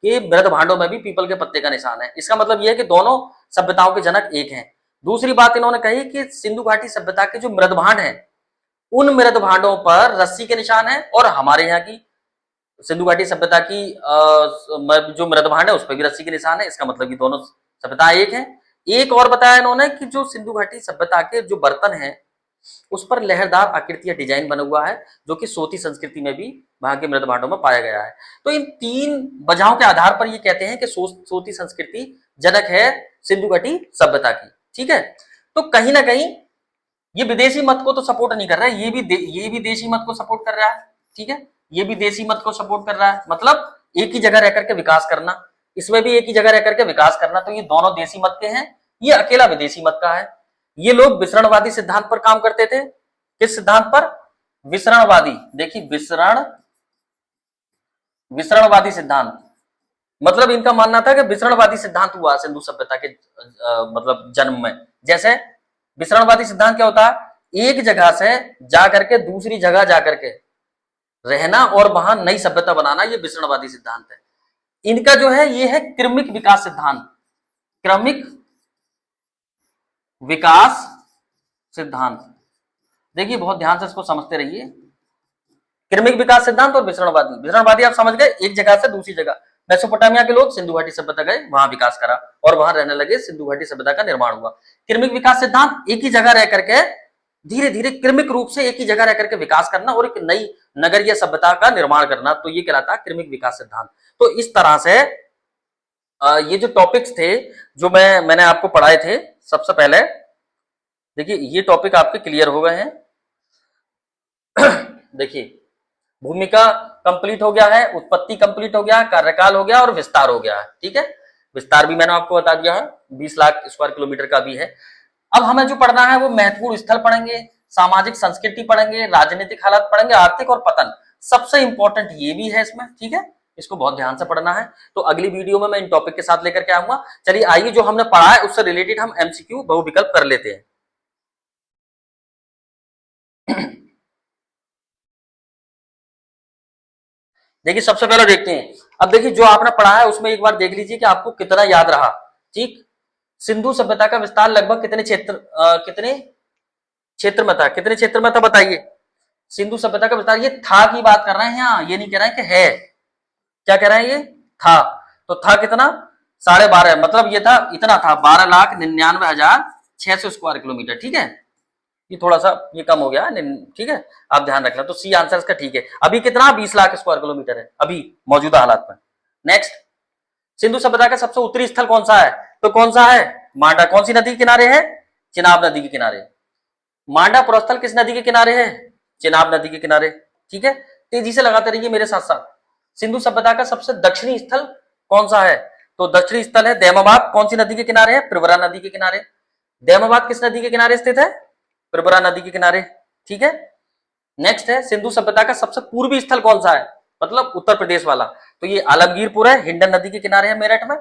कि मृद भांडों में भी पीपल के पत्ते का निशान है। इसका मतलब यह है कि दोनों सभ्यताओं के जनक एक हैं। दूसरी बात इन्होंने कही कि सिंधु घाटी सभ्यता के जो मृद भांड है, उन मृद भांडों पर रस्सी के निशान है, और हमारे यहाँ की सिंधु घाटी सभ्यता की जो मृद भांड है उस पर भी रस्सी के निशान है। इसका मतलब कि दोनों सभ्यता एक है। एक और बताया इन्होंने कि जो सिंधु घाटी सभ्यता के जो बर्तन है उस पर लहरदार आकृति या डिजाइन बना हुआ है, जो कि सोती संस्कृति में भी वहां के मृद भांडों में पाया गया है। तो इन तीन वजहों के आधार पर ये कहते हैं कि सोती संस्कृति जनक है सिंधु घाटी सभ्यता की। ठीक है, तो कहीं ना कहीं ये विदेशी मत को तो सपोर्ट नहीं कर रहा है, ये भी देशी मत को सपोर्ट कर रहा है। ठीक है, ये भी देशी मत को सपोर्ट कर रहा है, मतलब एक ही जगह रह करके विकास करना, इसमें भी एक ही जगह रह करके विकास करना। तो ये दोनों देशी मत के हैं, ये अकेला विदेशी मत का है। ये लोग विसरणवादी सिद्धांत पर काम करते थे। किस सिद्धांत पर? विसरणवादी। देखिए विसरणवादी सिद्धांत, मतलब इनका मानना था कि विसरणवादी सिद्धांत हुआ सिंधु सभ्यता के मतलब जन्म में। जैसे विसरणवादी सिद्धांत क्या होता है? एक जगह से जाकर के दूसरी जगह जाकर के रहना और वहां नई सभ्यता बनाना, ये विसरणवादी सिद्धांत है। इनका जो है ये है क्रमिक विकास सिद्धांत। क्रमिक विकास सिद्धांत, देखिए बहुत ध्यान से इसको समझते रहिए। क्रमिक विकास सिद्धांत और विसरणवादी। विसरणवादी आप समझ गए, एक जगह से दूसरी जगह। मेसोपोटामिया के लोग सिंधु घाटी सभ्यता गए, वहां विकास करा और वहां रहने लगे, सिंधु घाटी सभ्यता का निर्माण हुआ। क्रमिक विकास सिद्धांत, एक ही जगह रह करके धीरे धीरे क्रमिक रूप से एक ही जगह रह करके विकास करना और एक नई नगरीय सभ्यता का निर्माण करना, तो ये कहलाता है क्रमिक विकास सिद्धांत। तो इस तरह से ये जो टॉपिक्स थे जो मैंने आपको पढ़ाए थे, सबसे पहले देखिए ये टॉपिक आपके क्लियर हो गए हैं। देखिए भूमिका कंप्लीट हो गया है, उत्पत्ति कंप्लीट हो गया, कार्यकाल हो गया और विस्तार हो गया है। ठीक है, विस्तार भी मैंने आपको बता दिया है, 20 लाख स्क्वायर किलोमीटर का भी है। अब हमें जो पढ़ना है वो महत्वपूर्ण स्थल पढ़ेंगे, सामाजिक संस्कृति पढ़ेंगे, राजनीतिक हालात पढ़ेंगे, आर्थिक और पतन। सबसे इंपॉर्टेंट ये भी है इसमें। ठीक है, इसको बहुत ध्यान से पढ़ना है। तो अगली वीडियो में मैं इन टॉपिक के साथ लेकर के आऊंगा। चलिए आइए जो हमने पढ़ा है उससे रिलेटेड हम एमसीक्यू बहुविकल्प कर लेते हैं। देखिए सबसे पहले देखते हैं। अब देखिए जो आपने पढ़ा है उसमें एक बार देख लीजिए कि आपको कितना याद रहा। ठीक, सिंधु सभ्यता का विस्तार लगभग कितने क्षेत्र में था? कितने क्षेत्र में था बताइए? सिंधु सभ्यता का विस्तार, ये था की बात कर रहे हैं यहाँ, ये नहीं कह रहे हैं कि है। क्या कह रहे हैं? ये था। तो था कितना? 12.5, मतलब ये था, इतना था 12,99,600 स्क्वायर किलोमीटर। ठीक है, ये थोड़ा सा ये कम हो गया। ठीक है, आप ध्यान रखना। तो सी आंसर इसका ठीक है। अभी कितना? 20 लाख स्क्वायर किलोमीटर है अभी मौजूदा हालात में। नेक्स्ट, सिंधु सभ्यता का सबसे उत्तरी स्थल कौन सा है? तो कौन सा है? मांडा। कौन सी नदी के किनारे है? चिनाब नदी के किनारे। मांडा पुरस्थल किस नदी के किनारे है? चिनाब नदी के किनारे। ठीक है, तेजी से लगाते रहिए मेरे साथ साथ। सिंधु सभ्यता का सबसे दक्षिणी स्थल कौन सा है? तो दक्षिणी स्थल है दैमाबाद। कौन सी नदी के किनारे है? प्रवरा नदी के किनारे। दैमाबाद किस नदी के किनारे स्थित है? प्रवरा नदी के किनारे। ठीक है, नेक्स्ट है सिंधु सभ्यता का सबसे पूर्वी स्थल कौन सा है, मतलब उत्तर प्रदेश वाला? तो ये आलमगीरपुर है, हिंडन नदी के किनारे है मेरठ में।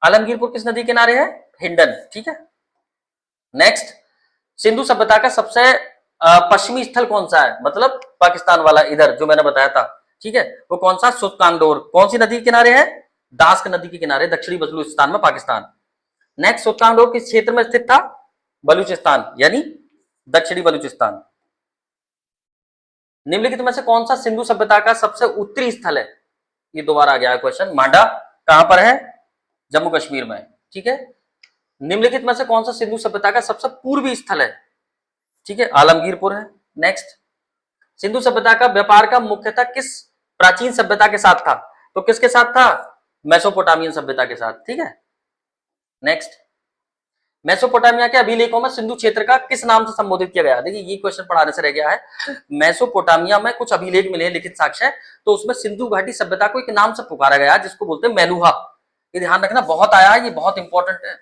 आलमगीरपुर किस नदी के किनारे है? हिंडन। ठीक है, नेक्स्ट, सिंधु सभ्यता का सबसे पश्चिमी स्थल कौन सा है, मतलब पाकिस्तान वाला, इधर जो मैंने बताया था। ठीक है, वो कौन सा? सुत्कांगडोर। कौन सी नदी के किनारे है? दास्क नदी के किनारे, दक्षिणी बलूचिस्तान में, पाकिस्तान। नेक्स्ट, सुत्कांगडोर किस क्षेत्र में स्थित था? बलूचिस्तान, यानी दक्षिणी बलूचिस्तान। निम्नलिखित में से कौन सा सिंधु सभ्यता का सबसे उत्तरी स्थल है? ये दोबारा आ गया है क्वेश्चन। मांडा कहां पर है? जम्मू कश्मीर में। ठीक है, निम्नलिखित में से कौन सा सिंधु सभ्यता का सबसे पूर्वी स्थल है? ठीक है, आलमगीरपुर है। नेक्स्ट, सिंधु सभ्यता का व्यापार का मुख्यतः किस प्राचीन सभ्यता के साथ था? तो किसके साथ था? मेसोपोटामियन सभ्यता के साथ। ठीक है, नेक्स्ट, मेसोपोटामिया के अभिलेखों में सिंधु क्षेत्र का किस नाम से संबोधित किया गया? देखिए ये क्वेश्चन पढ़ाने से रह गया है। मेसोपोटामिया में कुछ अभिलेख मिले हैं, लिखित साक्ष्य, तो उसमें सिंधु घाटी सभ्यता को एक नाम से पुकारा गया जिसको बोलते हैं मेलुहा। ये ध्यान रखना, बहुत आया है, ये बहुत इंपॉर्टेंट है।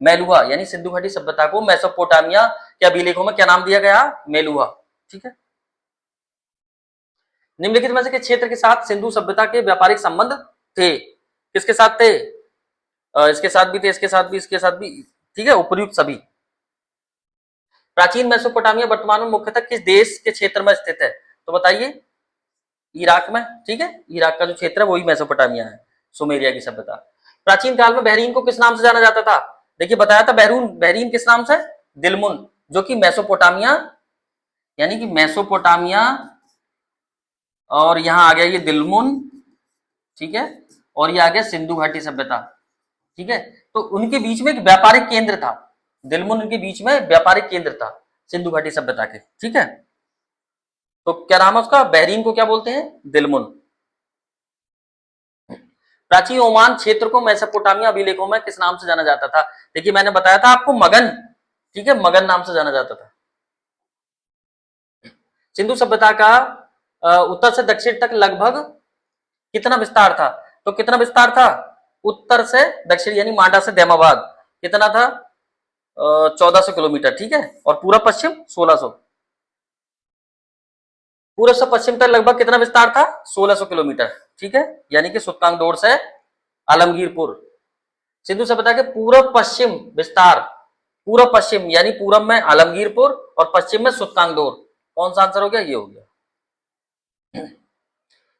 मेलुहा यानी सिंधु घाटी सभ्यता को मेसोपोटामिया के अभिलेखों में क्या नाम दिया गया? मेलुहा। ठीक है, निम्नलिखित में से किस क्षेत्र के साथ सिंधु सभ्यता के व्यापारिक संबंध थे? किसके साथ थे? इसके साथ भी थे, इसके साथ भी, इसके साथ भी। ठीक है, उपयुक्त सभी। प्राचीन मेसोपोटामिया वर्तमान में मुख्यतः किस देश के क्षेत्र में स्थित है? तो बताइए। इराक में। ठीक है, इराक का जो क्षेत्र है वही मेसोपोटामिया है। सुमेरिया की सभ्यता। प्राचीन काल में बहरीन को किस नाम से जाना जाता था? देखिए बताया था, बहरीन किस नाम से? दिलमुन, जो कि मेसोपोटामिया, यानी कि मेसोपोटामिया, और यहां आ गया ये दिलमुन, ठीक है, और ये आ गया सिंधु घाटी सभ्यता, ठीक है। तो उनके बीच में एक व्यापारिक केंद्र था, दिलमुन उनके बीच में व्यापारिक केंद्र था सिंधु घाटी सभ्यता के, ठीक है। तो क्या नाम है उसका? बहरीन को क्या बोलते हैं? दिलमुन। प्राचीन ओमान क्षेत्र को मेसोपोटामिया अभिलेखों में किस नाम से जाना जाता था? देखिए मैंने बताया था आपको, मगन, ठीक है, मगन नाम से जाना जाता था। सिंधु सभ्यता का उत्तर से दक्षिण तक लगभग कितना विस्तार था? तो कितना विस्तार था? उत्तर से दक्षिण यानी मांडा से दैमाबाद कितना था? 1400 किलोमीटर, ठीक है, और पूरा पश्चिम 1600। पूर्व से पश्चिम तक लगभग कितना विस्तार था? 1600 किलोमीटर, ठीक है, यानी कि सुल्तानदौर से आलमगीरपुर। सिंधु सभ्यता के पूर्व पश्चिम विस्तार, पूर्व पश्चिम यानी पूर्व में आलमगीरपुर और पश्चिम में सुल्तानदौर। कौन सा आंसर हो गया? ये हो गया।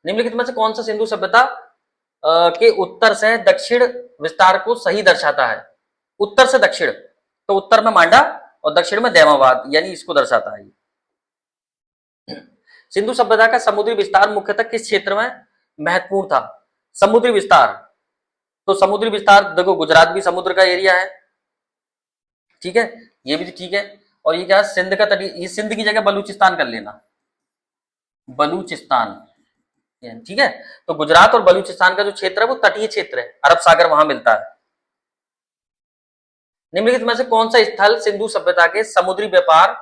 निम्नलिखित में से कौन सा सिंधु सभ्यता के उत्तर से दक्षिण विस्तार को सही दर्शाता है? उत्तर से दक्षिण, तो उत्तर में मांडा और दक्षिण में दैमाबाद, यानी इसको दर्शाता है। सिंधु सभ्यता का समुद्री विस्तार मुख्यतः किस क्षेत्र में महत्वपूर्ण था? समुद्री विस्तार, तो समुद्री विस्तार देखो, गुजरात भी समुद्र का एरिया है, ठीक है, ये भी ठीक है। और ये क्या? सिंध का तट, ये सिंध की जगह बलूचिस्तान कर लेना, बलूचिस्तान, ठीक है। तो गुजरात और बलूचिस्तान का जो क्षेत्र है वो तटीय क्षेत्र है, अरब सागर वहां मिलता है। निम्नलिखित में से कौन सा स्थल सिंधु सभ्यता के समुद्री व्यापार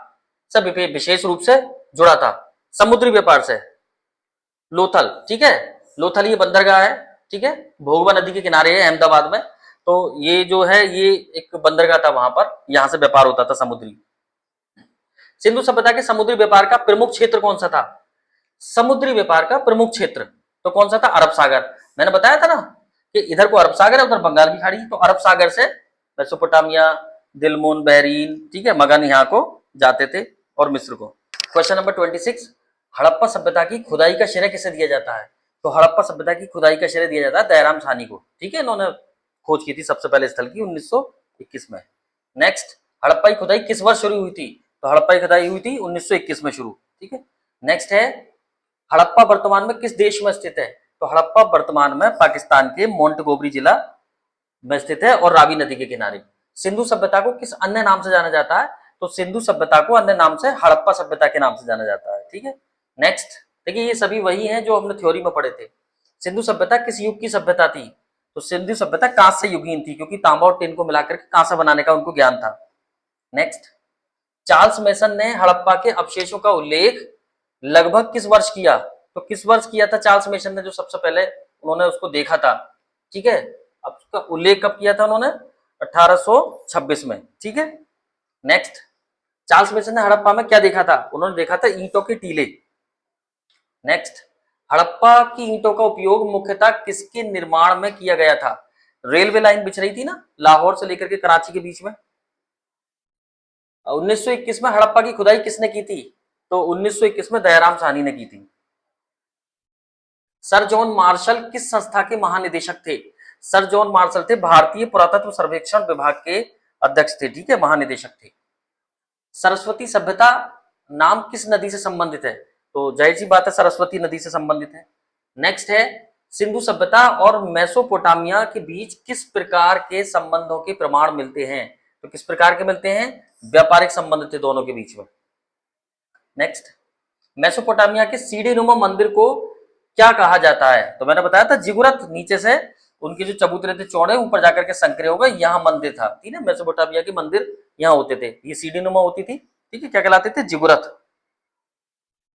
से विशेष रूप से जुड़ा था? समुद्री व्यापार से लोथल, ठीक है, लोथल ये बंदरगाह है, ठीक है, भोगवा नदी के किनारे है अहमदाबाद में। तो ये जो है ये एक बंदरगाह था, वहां पर यहां से व्यापार होता था समुद्री। सिंधु सभ्यता के समुद्री व्यापार का प्रमुख क्षेत्र कौन सा था? समुद्री व्यापार का प्रमुख क्षेत्र तो कौन सा था? अरब सागर। मैंने बताया था ना कि इधर को अरब सागर है, उधर बंगाल की खाड़ी, तो अरब सागर से मेसोपोटामिया, दिलमुन, बहरीन, ठीक है, मगन यहाँ को जाते थे, और मिस्र को। क्वेश्चन नंबर 26, हड़प्पा सभ्यता की खुदाई का श्रेय किसे दिया जाता है? तो हड़प्पा सभ्यता की खुदाई का श्रेय दिया जाता है दयाराम साहनी को, ठीक है, इन्होंने खोज की थी सबसे पहले स्थल की 1921 में। नेक्स्ट, हड़प्पा की खुदाई किस वर्ष शुरू हुई थी? तो हड़प्पा की खुदाई हुई थी 1921 में शुरू, ठीक है। नेक्स्ट है, हड़प्पा वर्तमान में किस देश में स्थित है? तो हड़प्पा वर्तमान में पाकिस्तान के मोंटगोमरी जिला में स्थित है और रावी नदी के किनारे। सिंधु सभ्यता को किस अन्य नाम से जाना जाता है? तो सिंधु सभ्यता को अन्य नाम से हड़प्पा सभ्यता के नाम से जाना जाता है, ठीक है। नेक्स्ट, देखिए ये सभी वही हैं जो हमने थ्योरी में पढ़े थे। सिंधु सभ्यता किस युग की सभ्यता थी? तो सिंधु सभ्यता कांस्य युगीन थी, क्योंकि तांबा और टिन को मिलाकर के कांसा बनाने का उनको ज्ञान था। नेक्स्ट, चार्ल्स मेसन ने हड़प्पा के अवशेषों का उल्लेख लगभग किस वर्ष किया? तो किस वर्ष किया था चार्ल्स मेसन ने, जो सबसे पहले उन्होंने उसको देखा था, ठीक है। अब उसका उल्लेख कब किया था उन्होंने? 1826 में, ठीक है। नेक्स्ट, चार्ल्स मेसन ने हड़प्पा में क्या देखा था? उन्होंने देखा था ईंटों के टीले। नेक्स्ट, हड़प्पा की ईंटों का उपयोग मुख्यतः किसके निर्माण में किया गया था? रेलवे लाइन बिछ रही थी ना लाहौर से लेकर के कराची के बीच में। 1921 में हड़प्पा की खुदाई किसने की थी? तो 1921 में दयाराम साहनी ने की थी। सर जॉन मार्शल किस संस्था के महानिदेशक थे? सर जॉन मार्शल थे भारतीय पुरातत्व सर्वेक्षण विभाग के अध्यक्ष थे, ठीक है, महानिदेशक थे। सरस्वती सभ्यता नाम किस नदी से संबंधित है? तो जाहिर सी बात है सरस्वती नदी से संबंधित है। नेक्स्ट है, सिंधु सभ्यता और मेसोपोटामिया के बीच किस प्रकार के संबंधों के प्रमाण मिलते हैं? तो किस प्रकार के मिलते हैं? व्यापारिक संबंध थे दोनों के बीच में। नेक्स्ट, मेसोपोटामिया के सीढ़ी नुमा मंदिर को क्या कहा जाता है? तो मैंने बताया था जिगुरत, नीचे से उनके जो चबूतरे थे चौड़े, ऊपर जाकर के संकरे हो गए, यहाँ मंदिर था, ठीक है। मेसोपोटामिया के मंदिर यहाँ होते थे, ये सीढ़ी नुमा होती थी, ठीक है, क्या कहलाते थे? जिगुरत।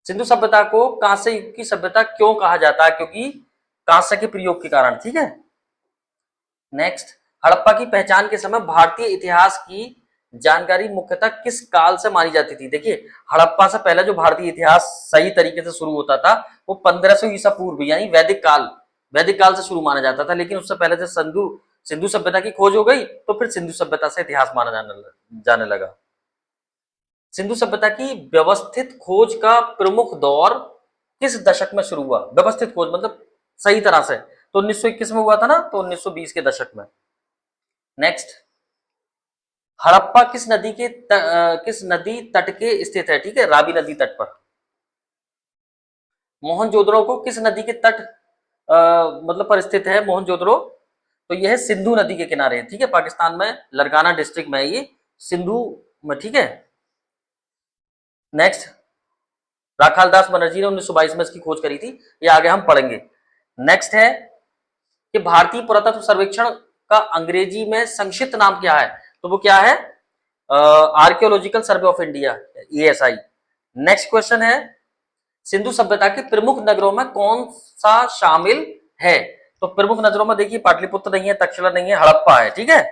सिंधु सभ्यता को कांस्य युग की सभ्यता क्यों कहा जाता है? क्योंकि कांस्य के प्रयोग के कारण, ठीक है। नेक्स्ट, हड़प्पा की पहचान के समय भारतीय इतिहास की जानकारी मुख्यतः किस काल से मानी जाती थी? देखिए हड़प्पा से पहले जो भारतीय इतिहास सही तरीके से शुरू होता था वो 1500 ईसा पूर्व यानी वैदिक काल से शुरू माना जाता था, लेकिन उससे पहले से सिंधु सभ्यता की खोज हो गई तो फिर सिंधु सभ्यता से इतिहास माना जाने लगा। सिंधु सभ्यता की व्यवस्थित खोज का प्रमुख दौर किस दशक में शुरू हुआ? व्यवस्थित खोज मतलब सही तरह से, तो 1921 में हुआ था ना, तो 1920 के दशक में। नेक्स्ट, हड़प्पा किस नदी तट के स्थित है? ठीक है, रावी नदी तट पर। मोहनजोदड़ो को किस नदी के तट मतलब पर स्थित है मोहनजोदड़ो? तो यह है सिंधु नदी के किनारे, ठीक है, पाकिस्तान में लरकाना डिस्ट्रिक्ट में है ये, सिंधु में, ठीक है। नेक्स्ट, राखालदास बनर्जी ने 1922 में इसकी खोज करी थी, ये आगे हम पढ़ेंगे। नेक्स्ट है कि भारतीय पुरातत्व सर्वेक्षण का अंग्रेजी में संक्षिप्त नाम क्या है? तो वो क्या है? Archaeological survey of India, ESI। Next question है, सिंधु सभ्यता के प्रमुख नगरों में कौन सा शामिल है? तो प्रमुख नगरों में देखिए पाटलिपुत्र नहीं है, तक्षशिला नहीं है, हड़प्पा है, ठीक है।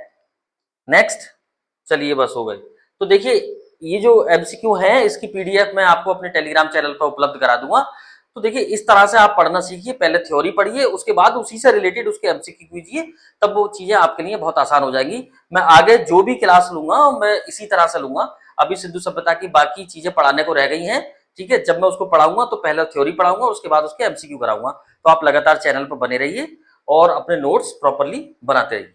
नेक्स्ट, चलिए बस हो गई। तो देखिए ये जो MCQ है इसकी PDF मैं आपको अपने टेलीग्राम चैनल पर उपलब्ध करा दूंगा। तो देखिए इस तरह से आप पढ़ना सीखिए, पहले थ्योरी पढ़िए, उसके बाद उसी से रिलेटेड उसके MCQ कीजिए, तब वो चीजें आपके लिए बहुत आसान हो जाएंगी। मैं आगे जो भी क्लास लूंगा मैं इसी तरह से लूंगा। अभी सिंधु सभ्यता की बाकी चीजें पढ़ाने को रह गई हैं, ठीक है। जब मैं उसको पढ़ाऊंगा तो पहले थ्योरी पढ़ाऊंगा, उसके बाद उसके MCQ कराऊंगा। तो आप लगातार चैनल पर बने रहिए और अपने नोट्स प्रॉपरली बनाते रहिए।